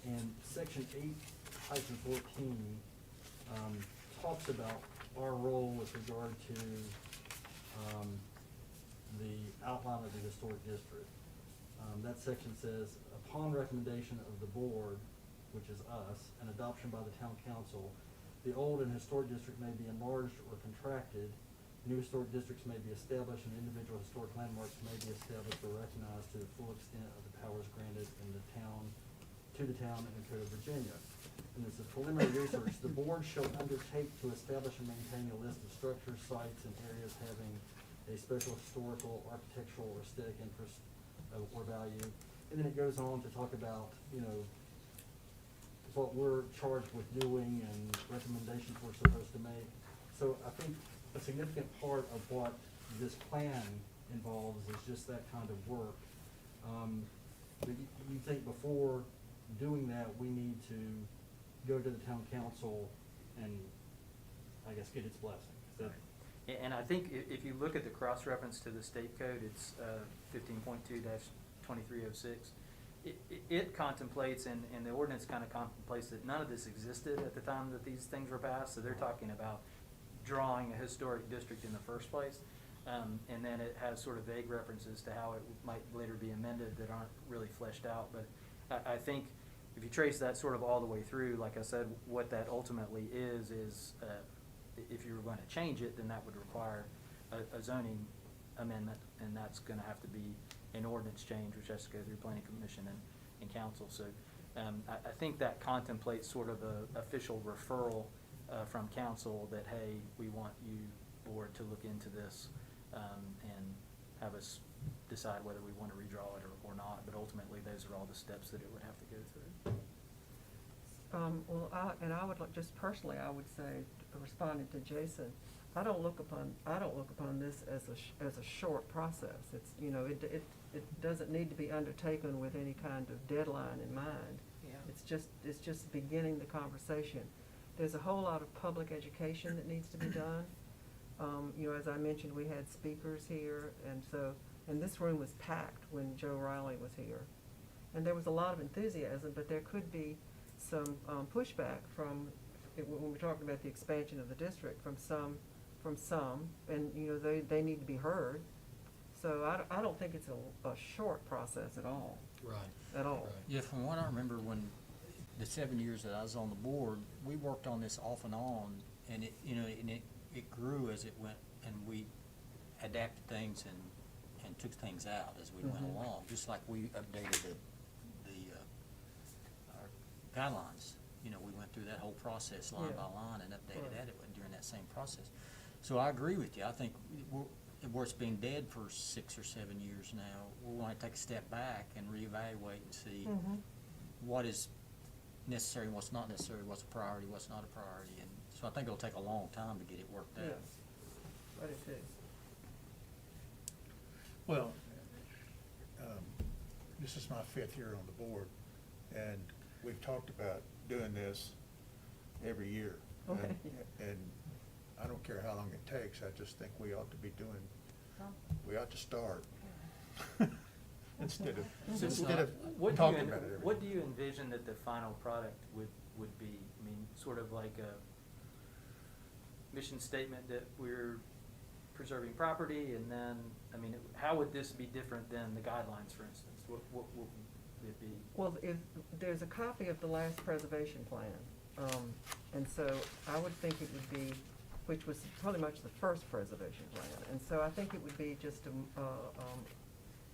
Speaker 1: And Section 8-14 talks about our role with regard to the outline of the historic district. That section says, upon recommendation of the board, which is us, and adoption by the town council, the old and historic district may be enlarged or contracted. New historic districts may be established, and individual historic landmarks may be established or recognized to the full extent of the powers granted in the town, to the town and the Code of Virginia. And this is preliminary research. The board shall undertake to establish and maintain a list of structures, sites, and areas having a special historical, architectural, or aesthetic interest or value. And then it goes on to talk about, you know, what we're charged with doing and recommendations we're supposed to make. So I think a significant part of what this plan involves is just that kind of work. But you think before doing that, we need to go to the town council and, I guess, get its blessing? Is that?
Speaker 9: And I think if you look at the cross-reference to the state code, it's 15.2-2306. It contemplates, and the ordinance kind of contemplates that none of this existed at the time that these things were passed. So they're talking about drawing a historic district in the first place. And then it has sort of vague references to how it might later be amended that aren't really fleshed out. But I think if you trace that sort of all the way through, like I said, what that ultimately is if you were going to change it, then that would require a zoning amendment, and that's going to have to be an ordinance change, which has to go through planning commission and council. So I think that contemplates sort of a official referral from council that, hey, we want you, board, to look into this and have us decide whether we want to redraw it or not. But ultimately, those are all the steps that it would have to go through.
Speaker 8: Well, I would like, just personally, I would say, responding to Jason, I don't look upon this as a short process. It's, you know, it doesn't need to be undertaken with any kind of deadline in mind.
Speaker 3: Yeah.
Speaker 8: It's just beginning the conversation. There's a whole lot of public education that needs to be done. You know, as I mentioned, we had speakers here, and this room was packed when Joe Riley was here. And there was a lot of enthusiasm, but there could be some pushback when we're talking about the expansion of the district from some, and, you know, they need to be heard. So I don't think it's a short process at all.
Speaker 10: Right.
Speaker 8: At all.
Speaker 10: Right.
Speaker 5: Yeah, from what I remember, when the 7 years that I was on the board, we worked on this off and on, and it, you know, and it grew as it went, and we adapted things and took things out as we went along, just like we updated our guidelines. You know, we went through that whole process line by line and updated
Speaker 8: Right.
Speaker 5: that during that same process. So I agree with you. I think where it's been dead for 6 or 7 years now, we want to take a step back and reevaluate and see what is necessary and what's not necessary, what's a priority, what's not a priority. And so I think it'll take a long time to get it worked out.
Speaker 8: Yes, I do too.
Speaker 4: Well, this is my 5th year on the board, and we've talked about doing this every year.
Speaker 8: Okay.
Speaker 4: And I don't care how long it takes, I just think we ought to be we ought to start. Instead of
Speaker 9: What
Speaker 4: talking about it every
Speaker 9: What do you envision that the final product would be? I mean, sort of like a mission statement that we're preserving property, and then, I mean, how would this be different than the guidelines, for instance? What would it be?
Speaker 8: Well, there's a copy of the last preservation plan, and so I would think it would be, which was pretty much the first preservation plan, and so I think it would be just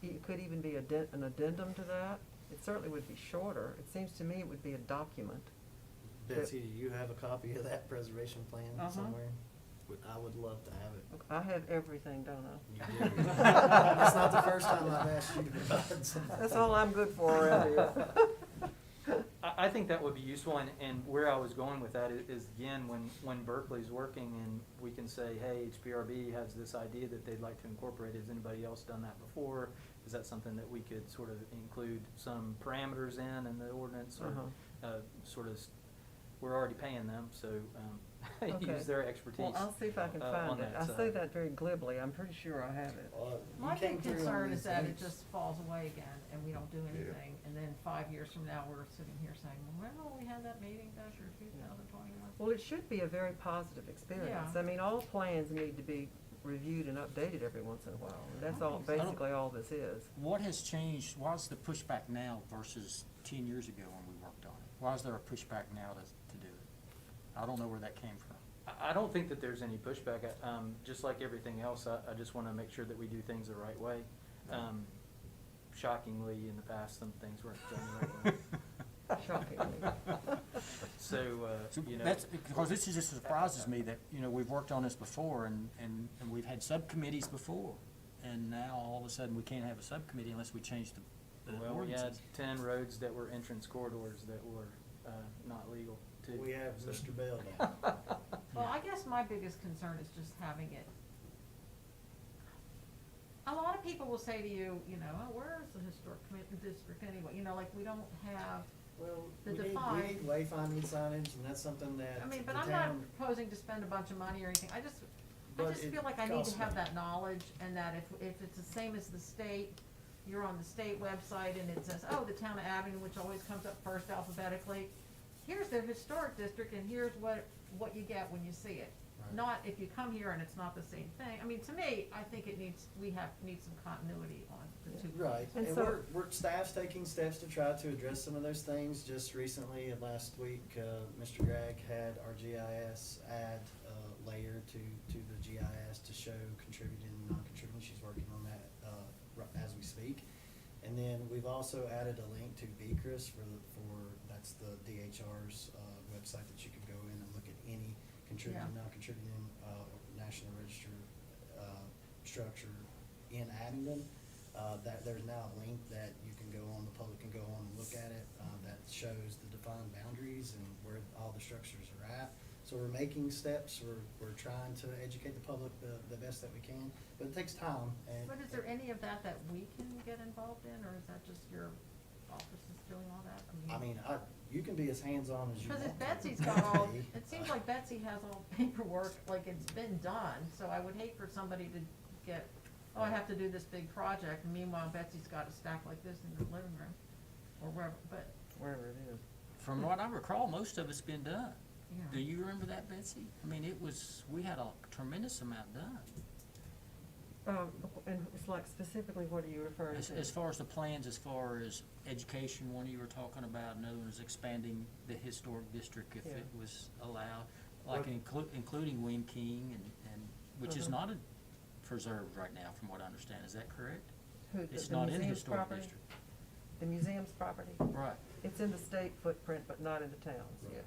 Speaker 8: it could even be an addendum to that. It certainly would be shorter. It seems to me it would be a document.
Speaker 10: Betsy, do you have a copy of that preservation plan somewhere? I would love to have it.
Speaker 8: I have everything, don't I?
Speaker 10: You do. It's not the first time I've asked you to provide something.
Speaker 8: That's all I'm good for around here.
Speaker 9: I I think that would be useful, and where I was going with that is again, when Berkeley's working and we can say, hey, HPRB has this idea that they'd like to incorporate, has anybody else done that before? Is that something that we could sort of include some parameters in the ordinance, or, sort of, we're already paying them, so,
Speaker 8: Okay.
Speaker 9: use their expertise.
Speaker 8: Well, I'll see if I can
Speaker 9: on
Speaker 8: find it.
Speaker 9: that
Speaker 8: I
Speaker 9: side.
Speaker 8: say that very glibly. I'm pretty sure I have it.
Speaker 3: My
Speaker 10: You came
Speaker 3: big
Speaker 10: through on
Speaker 3: concern
Speaker 10: these
Speaker 3: is that it
Speaker 10: things.
Speaker 3: just falls away again, and we don't do anything, and then 5 years from now, we're sitting here saying, well, remember when we had that meeting back in 2021?
Speaker 8: Well, it should be a very positive experience.
Speaker 3: Yeah.
Speaker 8: I mean, all plans need to be reviewed and updated every once in a while. That's
Speaker 3: I
Speaker 8: all,
Speaker 3: think so.
Speaker 8: basically all this is.
Speaker 5: What has changed, why's the pushback now versus 10 years ago when we worked on it? Why is there a pushback now to do it? I don't know where that came from.
Speaker 9: I don't think that there's any pushback. Just like everything else, I just want to make sure that we do things the right way. Shockingly, in the past, some things weren't done the right way.
Speaker 8: Shockingly.
Speaker 9: So, you know.
Speaker 5: That's, because this is just surprises me that, you know, we've worked on this before and we've had subcommittees before. And now all of a sudden we can't have a subcommittee unless we change the
Speaker 9: Well, we had
Speaker 5: ordinances.
Speaker 9: 10 roads that were entrance corridors that were not legal too.
Speaker 10: We have
Speaker 9: so.
Speaker 10: Mr. Bell now.
Speaker 3: Well, I guess my biggest concern is just having it. A lot of people will say to you, you know, oh, where's the historic district anyway? You know, like, we don't have,
Speaker 10: Well,
Speaker 3: The
Speaker 10: we need
Speaker 3: define-
Speaker 10: wayfinding signage, and that's something that
Speaker 3: I mean,
Speaker 10: the
Speaker 3: but I'm not
Speaker 10: town,
Speaker 3: proposing to spend a bunch of money or anything. I just
Speaker 10: But
Speaker 3: feel
Speaker 10: it
Speaker 3: like I need
Speaker 10: costs
Speaker 3: to have
Speaker 10: money.
Speaker 3: that knowledge, and that if it's the same as the state, you're on the state website and it says, oh, the town of Abington, which always comes up first alphabetically, here's their historic district and here's what you get when you see it.
Speaker 10: Right.
Speaker 3: Not if you come here and it's not the same thing. I mean, to me, I think it needs, need some continuity on the two.
Speaker 10: right,
Speaker 8: And
Speaker 10: and
Speaker 8: so-
Speaker 10: we're staff's taking steps to try to address some of those things. Just recently, last week, Mr. Gregg had our GIS add layer to the GIS to show contributing and non-contributing. She's working on that as we speak. And then we've also added a link to BCRIS for that's the DHR's website that you can go in and look at any contributing,
Speaker 3: Yeah.
Speaker 10: non-contributing National Register structure in Abingdon. That there's now a link that you can go on, the public can go on and look at it, that shows the defined boundaries and where all the structures are at. So we're making steps, we're trying to educate the public the best that we can, but it takes time. And
Speaker 3: But is there any of that we can get involved in, or is that just your office is doing all that?
Speaker 10: I mean, you can be as hands-on as you want.
Speaker 3: Because if
Speaker 10: to.
Speaker 3: Betsy's got all, it seems like Betsy has all paperwork, like it's been done, so I would hate for somebody to get, oh, I have to do this big project, and meanwhile Betsy's got a stack like this in the living room, or wherever, but,
Speaker 8: Wherever it is.
Speaker 5: From what I recall, most of it's been done.
Speaker 3: yeah.
Speaker 5: Do you remember that, Betsy? I mean, we had a tremendous amount done.
Speaker 8: And it's like specifically, what are you referring to?
Speaker 5: As far as the plans, as far as education, one you were talking about, another was expanding the historic district if
Speaker 8: Yeah.
Speaker 5: it was allowed, like including Wing King and, which is not preserved right now, from what I understand. Is that correct?
Speaker 8: Who,
Speaker 5: It's
Speaker 8: the
Speaker 5: not in the
Speaker 8: museum's
Speaker 5: historic
Speaker 8: property?
Speaker 5: district.
Speaker 8: The museum's property?
Speaker 5: Right.
Speaker 8: It's in the state footprint, but not in the towns,
Speaker 10: Right.
Speaker 8: yeah.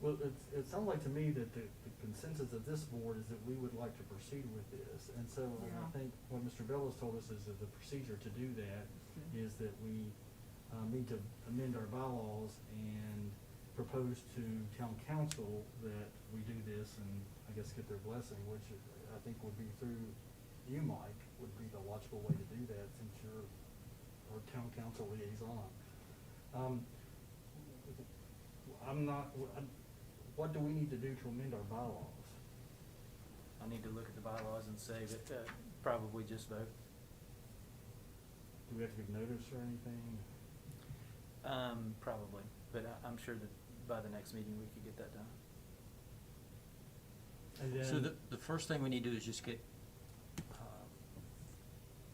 Speaker 1: Well, it sounds like to me that the consensus of this board is that we would like to proceed with this. And so I
Speaker 3: Yeah.
Speaker 1: think what Mr. Bellows told us is that the procedure to do that is that we need to amend our bylaws and propose to town council that we do this and I guess get their blessing, which I think would be through you, Mike, would be the logical way to do that since you're our town council liaison. What do we need to do to amend our bylaws?
Speaker 9: I need to look at the bylaws and say that, probably just vote.
Speaker 1: Do we have to give notice or anything?
Speaker 9: Probably, but I'm sure that by the next meeting we could get that done.
Speaker 1: And then,
Speaker 5: So the first thing we need to do is just get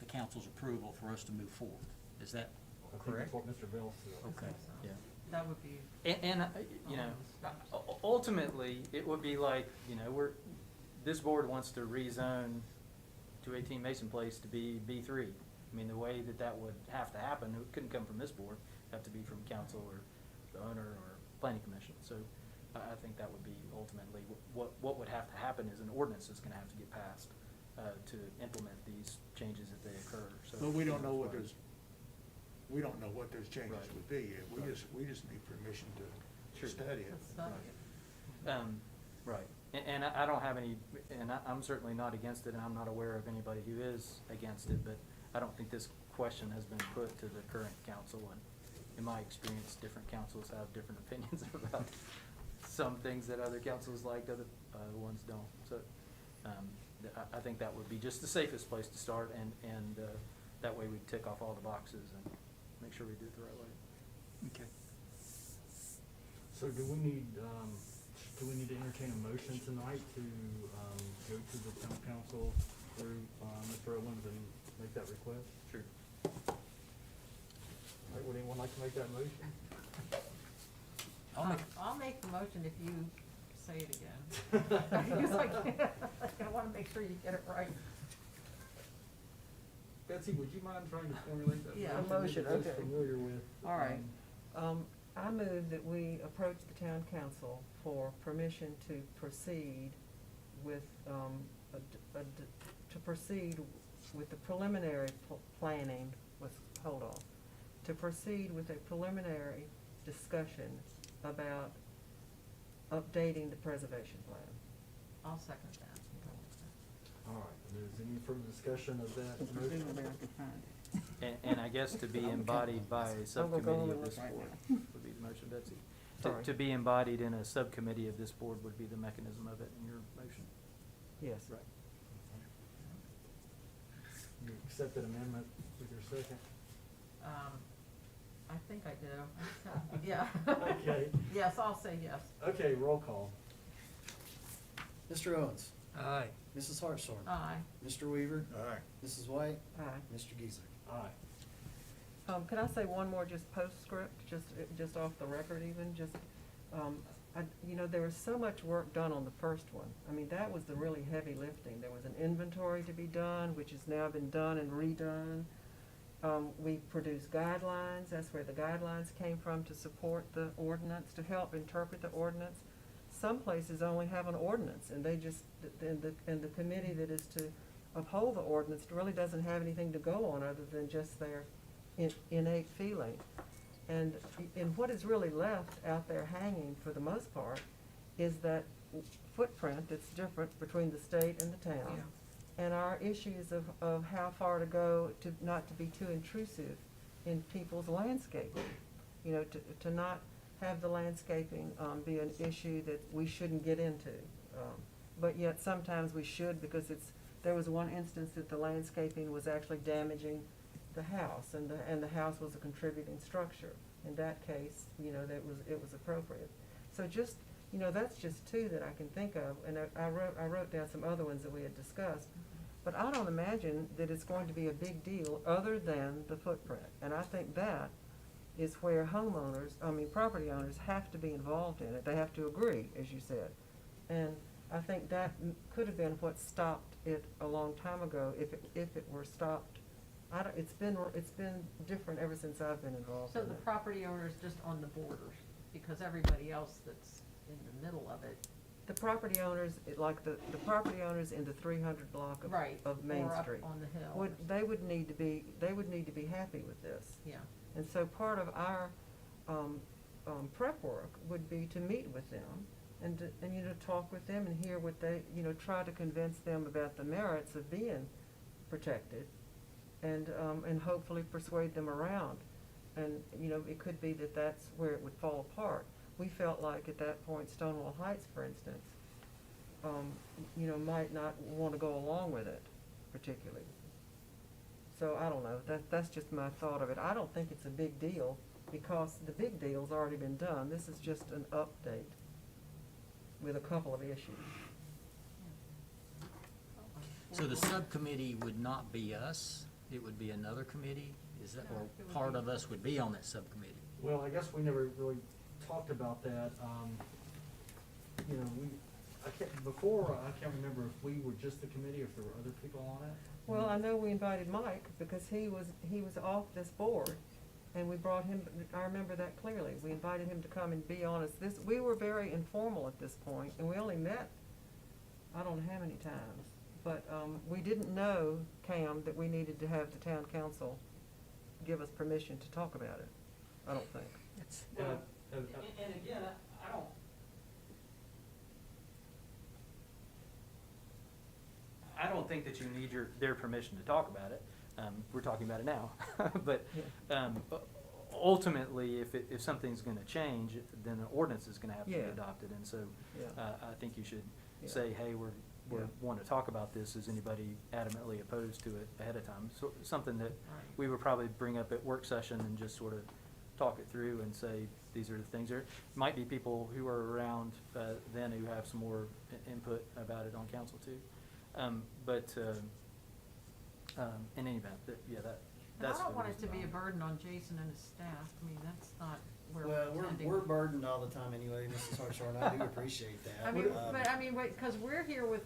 Speaker 5: the council's approval for us to move forward. Is that
Speaker 1: I think
Speaker 5: correct?
Speaker 1: that's what Mr. Bell said.
Speaker 3: I
Speaker 5: Okay.
Speaker 3: think so.
Speaker 9: Yeah.
Speaker 3: That would be.
Speaker 9: And, you know, ultimately, it would be like, you know, this board wants to rezone 218 Mason Place to be B3. I mean, the way that would have to happen, it couldn't come from this board, it'd have to be from council or the owner or planning commission. So I think that would be ultimately, what would have to happen is an ordinance is gonna have to get passed to implement these changes if they occur, so.
Speaker 4: But we don't know what those we don't know what those changes
Speaker 5: Right.
Speaker 4: would be yet.
Speaker 5: Right.
Speaker 4: We just need permission to
Speaker 5: Sure.
Speaker 4: study it.
Speaker 3: Let's study it.
Speaker 9: Right, and I don't have any, and I'm certainly not against it, and I'm not aware of anybody who is against it, but I don't think this question has been put to the current council, and in my experience, different councils have different opinions about some things that other councils like, other ones don't. So, I think that would be just the safest place to start, and that way we tick off all the boxes and make sure we do it the right way.
Speaker 5: Okay.
Speaker 1: So do we need to entertain a motion tonight to, go to the town council through, Mr. Owens and make that request?
Speaker 9: Sure.
Speaker 1: All right, would anyone like to make that motion?
Speaker 3: I'll make the motion if you say it again. Because I can't, I wanna make sure you get it right.
Speaker 1: Betsy, would you mind trying to formulate that
Speaker 3: Yeah.
Speaker 1: motion?
Speaker 8: A motion,
Speaker 1: that you're most
Speaker 8: okay.
Speaker 1: familiar with?
Speaker 3: All right.
Speaker 8: I move that we approach the town council for permission to proceed with, to proceed with the preliminary planning, to proceed with a preliminary discussion about updating the preservation plan.
Speaker 3: I'll second that.
Speaker 1: All right, is there any further discussion of that motion?
Speaker 9: And I guess to be embodied by a subcommittee of this board would be the motion, Betsy.
Speaker 8: Sorry.
Speaker 9: To be embodied in a subcommittee of this board would be the mechanism of it in your motion.
Speaker 8: Yes.
Speaker 9: Right.
Speaker 1: You accept that amendment with your second?
Speaker 3: I think I do. Yeah.
Speaker 1: Okay.
Speaker 3: Yes, I'll say yes.
Speaker 1: Okay, roll call.
Speaker 10: Mr. Owens,
Speaker 2: Aye.
Speaker 10: Mrs. Hartshorn,
Speaker 3: Aye.
Speaker 10: Mr. Weaver,
Speaker 4: All right.
Speaker 10: Mrs. White,
Speaker 8: Aye.
Speaker 10: Mr. Geezer.
Speaker 1: Aye.
Speaker 8: Can I say one more just postscript, just off the record even, there was so much work done on the first one. I mean, that was the really heavy lifting. There was an inventory to be done, which has now been done and redone. We produced guidelines, that's where the guidelines came from to support the ordinance, to help interpret the ordinance. Some places only have an ordinance, and they just, and the committee that is to uphold the ordinance really doesn't have anything to go on other than just their innate feeling. And what is really left out there hanging, for the most part, is that footprint that's different between the state and the town. And our issues of how far to go to not to be too intrusive in people's landscaping. To not have the landscaping be an issue that we shouldn't get into. But yet sometimes we should, because there was one instance that the landscaping was actually damaging the house, and the house was a contributing structure. In that case, it was appropriate. So just, that's just two that I can think of, and I wrote down some other ones that we had discussed. But I don't imagine that it's going to be a big deal other than the footprint. And I think that is where property owners have to be involved in it. They have to agree, as you said. And I think that could have been what stopped it a long time ago, if it were stopped. It's been different ever since I've been involved
Speaker 3: So
Speaker 8: in
Speaker 3: the
Speaker 8: it.
Speaker 3: property owner is just on the borders, because everybody else that's in the middle of it.
Speaker 8: The property owners, like the property owners in the 300 block
Speaker 3: Right,
Speaker 8: of Main
Speaker 3: or up
Speaker 8: Street.
Speaker 3: on the hill.
Speaker 8: They would need to be happy with this.
Speaker 3: Yeah.
Speaker 8: And so part of our prep work would be to meet with them and talk with them and hear what they, try to convince them about the merits of being protected, and hopefully persuade them around. And, it could be that that's where it would fall apart. We felt like at that point, Stonewall Heights, for instance, might not want to go along with it particularly. So I don't know, that's just my thought of it. I don't think it's a big deal, because the big deal's already been done. This is just an update with a couple of issues.
Speaker 5: So the subcommittee would not be us, it would be another committee? Is that,
Speaker 3: No,
Speaker 5: or
Speaker 3: it would
Speaker 5: part
Speaker 3: be-
Speaker 5: of us would be on that subcommittee?
Speaker 1: Well, I guess we never really talked about that. I can't remember if we were just the committee or if there were other people on it.
Speaker 8: Well, I know we invited Mike because he was off this board, and we brought him, I remember that clearly. We invited him to come and be on us. We were very informal at this point, and we only met, I don't know how many times. But we didn't know, Cam, that we needed to have the town council give us permission to talk about it, I don't think.
Speaker 9: Well,
Speaker 1: Uh,
Speaker 9: and again, I don't think that you need their permission to talk about it. We're talking about it now. But, ultimately, if something's gonna change, then an ordinance is gonna have to be
Speaker 8: Yeah.
Speaker 9: adopted. And so,
Speaker 8: Yeah.
Speaker 9: I think you should
Speaker 8: Yeah.
Speaker 9: say, hey, we're
Speaker 8: Yeah.
Speaker 9: want to talk about this. Is anybody adamantly opposed to it ahead of time? So, something that
Speaker 3: Right.
Speaker 9: we would probably bring up at work session and just sort of talk it through and say, these are the things. There might be people who are around, then who have some more input about it on council too. In any event,
Speaker 3: And I
Speaker 9: that's.
Speaker 3: don't
Speaker 9: the
Speaker 3: want it to
Speaker 9: reason
Speaker 3: be a
Speaker 9: behind
Speaker 3: burden on Jason and his staff. I mean, that's not where
Speaker 10: Well,
Speaker 3: we're intending.
Speaker 10: we're burdened all the time anyway, Mrs. Hartshorn, I do appreciate that.
Speaker 3: I mean,
Speaker 10: Um,
Speaker 3: wait, cause we're here with,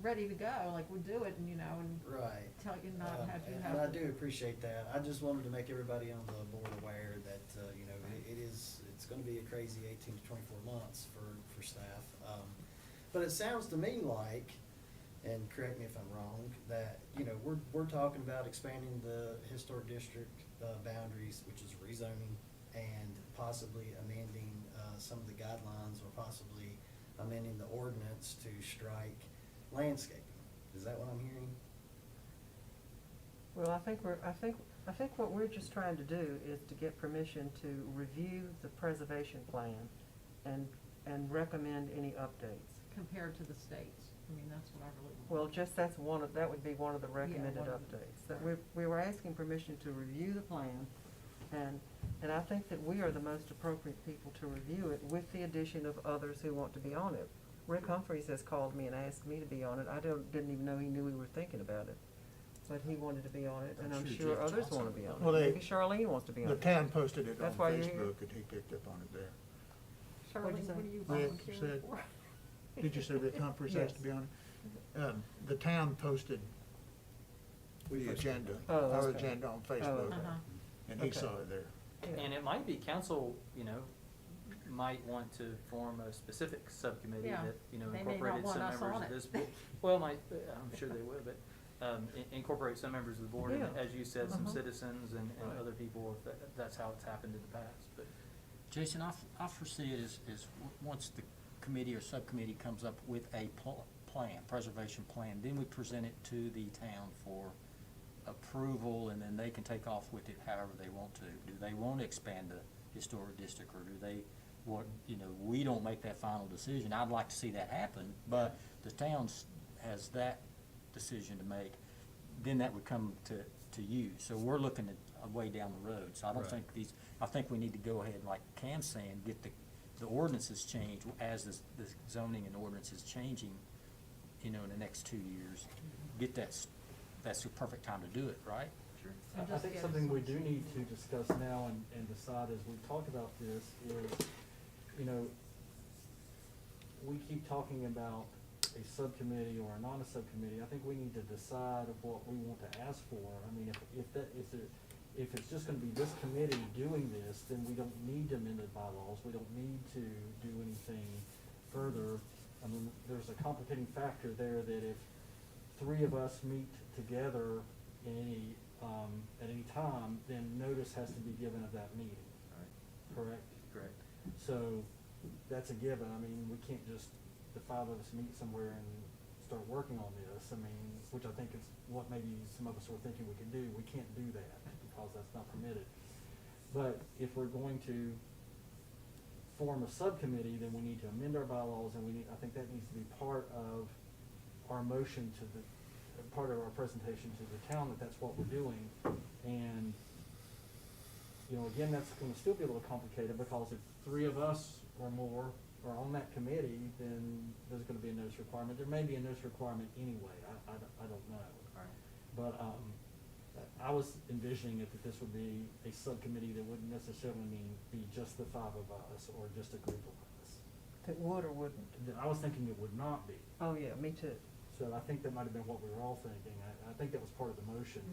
Speaker 3: ready to go, like, we'll do it and, and
Speaker 10: Right.
Speaker 3: tell you not have you have.
Speaker 10: And I
Speaker 3: to-
Speaker 10: do appreciate that. I just wanted to make everybody on the board aware that, it's gonna be a crazy 18 to 24 months for staff. But it sounds to me like, and correct me if I'm wrong, that, we're talking about expanding the historic district, boundaries, which is rezoning, and possibly amending, some of the guidelines, or possibly amending the ordinance to strike landscaping. Is that what I'm hearing?
Speaker 8: Well, I think what we're just trying to do is to get permission to review the preservation plan and recommend any updates.
Speaker 3: Compared to the states. I mean, that's what I really want.
Speaker 8: Well, that would be one of the recommended
Speaker 3: one of the-
Speaker 8: updates. That we were asking permission to review the plan, and I think that we are the most appropriate people to review it, with the addition of others who want to be on it. Rick Humphreys has called me and asked me to be on it. I didn't even know he knew we were thinking about it, but he wanted to be on it, and
Speaker 5: I'm
Speaker 8: I'm
Speaker 5: sure
Speaker 8: sure
Speaker 5: Jeff
Speaker 8: others
Speaker 5: Johnson
Speaker 8: want to be on
Speaker 4: Well,
Speaker 8: it.
Speaker 4: they-
Speaker 8: Maybe Charlene wants to be on
Speaker 4: The
Speaker 8: it.
Speaker 4: town posted it on
Speaker 8: That's why you're here.
Speaker 4: Facebook, and he picked up on it there.
Speaker 8: What'd you
Speaker 3: Charlene,
Speaker 8: say?
Speaker 3: what are you
Speaker 4: Rick
Speaker 3: volunteering
Speaker 4: said-
Speaker 3: for?
Speaker 4: Did you say Rick Humphreys has to be on it? The town posted
Speaker 10: We
Speaker 4: the
Speaker 10: posted
Speaker 4: agenda,
Speaker 10: it.
Speaker 8: Oh,
Speaker 4: our
Speaker 8: okay.
Speaker 4: agenda on
Speaker 8: Oh,
Speaker 4: Facebook,
Speaker 3: Uh-huh.
Speaker 4: and he
Speaker 8: Okay.
Speaker 4: saw it there.
Speaker 8: Yeah.
Speaker 9: And it might be council, might want to form a specific subcommittee
Speaker 3: Yeah.
Speaker 9: that,
Speaker 3: They may not
Speaker 9: incorporated
Speaker 3: want
Speaker 9: some
Speaker 3: us
Speaker 9: members
Speaker 3: on
Speaker 9: of
Speaker 3: it.
Speaker 9: this. Well, I'm sure they would, but, incorporate some members of the board, and
Speaker 8: Yeah.
Speaker 9: as you said, some
Speaker 8: Uh-huh.
Speaker 9: citizens and
Speaker 8: Right.
Speaker 9: other people, if that's how it's happened in the past, but.
Speaker 5: Jason, I foresee it as once the committee or subcommittee comes up with a plan, preservation plan, then we present it to the town for approval, and then they can take off with it however they want to. Do they want to expand the historic district, or do they, we don't make that final decision. I'd like to see that happen, but the town has that decision to make. Then that would come to you. So we're looking at a way down the road. So I don't
Speaker 10: Right.
Speaker 5: think I think we need to go ahead, like Cam's saying, get the ordinances changed as the zoning and ordinance is changing, in the next 2 years. Get that's the perfect time to do it, right?
Speaker 9: Sure.
Speaker 1: I
Speaker 3: And just
Speaker 1: think
Speaker 3: get
Speaker 1: something we
Speaker 3: some-
Speaker 1: do need to discuss now and decide as we talk about this is, we keep talking about a subcommittee or a non-subcommittee. I think we need to decide of what we want to ask for. I mean, if it's just gonna be this committee doing this, then we don't need to amend the bylaws. We don't need to do anything further. I mean, there's a complicating factor there that if 3 of us meet together in at any time, then notice has to be given of that meeting, correct?
Speaker 9: Correct.
Speaker 1: So, that's a given. I mean, we can't just, the 5 of us meet somewhere and start working on this. I mean, which I think is what maybe some of us were thinking we could do. We can't do that because that's not permitted. But if we're going to form a subcommittee, then we need to amend our bylaws, and I think that needs to be part of our motion part of our presentation to the town, that's what we're doing. And, again, that's gonna still be a little complicated, because if 3 of us or more are on that committee, then there's gonna be a notice requirement. There may be a notice requirement anyway, I don't know.
Speaker 9: Right.
Speaker 1: But, I was envisioning that this would be a subcommittee that wouldn't necessarily be just the 5 of us, or just a group of us.
Speaker 8: It would or wouldn't.
Speaker 1: I was thinking it would not be.
Speaker 8: Oh, yeah, me too.
Speaker 1: So I think that might have been what we were all thinking. I think that was part of the motion,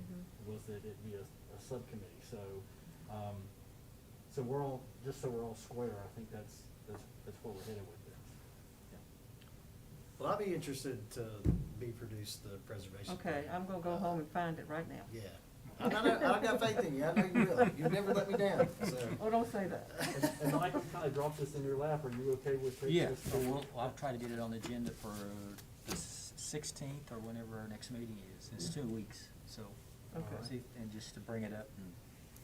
Speaker 1: was that it be a subcommittee. So, so we're all square, I think that's where we're headed with this.
Speaker 10: Well, I'd be interested to be produced the preservation.
Speaker 8: Okay,
Speaker 10: plan.
Speaker 8: I'm gonna go home and find it right now.
Speaker 10: Yeah. I got faith in you, I know you will, you've never let me down, so.
Speaker 8: Oh, don't say that.
Speaker 1: And Mike, we kinda dropped this in your lap, are you okay with taking
Speaker 5: Yeah,
Speaker 1: this?
Speaker 5: so
Speaker 1: to-
Speaker 5: I'll try to get it on the agenda for the 16th or whenever our next meeting is. It's 2 weeks, so.
Speaker 8: Okay.
Speaker 5: See, and just to bring it up and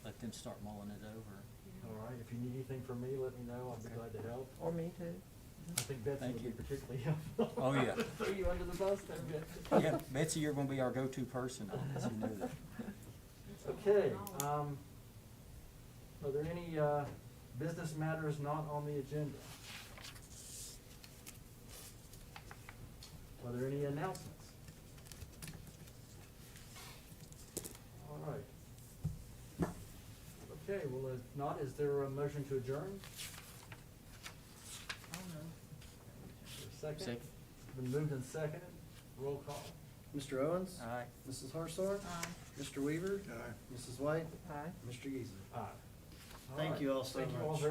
Speaker 5: let them start mulling it over.
Speaker 1: All right, if you need anything from me, let me know, I'll be
Speaker 5: Okay.
Speaker 1: glad to help.
Speaker 8: Or me too.
Speaker 1: I think Betsy
Speaker 5: Thank
Speaker 1: would be
Speaker 5: you.
Speaker 1: particularly helpful.
Speaker 5: Oh, yeah.
Speaker 1: Throw you under the bus there, Betsy.
Speaker 5: Yeah, Betsy, you're gonna be our go-to person on this, you know that.
Speaker 1: Okay, are there any, business matters not on the agenda? Are there any announcements? All right. Okay, well, if not, is there a motion to adjourn?
Speaker 3: I don't know.
Speaker 1: Is there a second?
Speaker 5: Second.
Speaker 1: Been moved and seconded, roll call.
Speaker 10: Mr. Owens?
Speaker 5: All right.
Speaker 10: Mrs. Hartshorn?
Speaker 3: Aye.
Speaker 10: Mr. Weaver?
Speaker 4: Aye.
Speaker 10: Mrs. White?
Speaker 8: Aye.
Speaker 10: Mr. Geezer?
Speaker 1: Aye.
Speaker 10: Thank you all so
Speaker 1: Thank you all
Speaker 10: much.
Speaker 1: very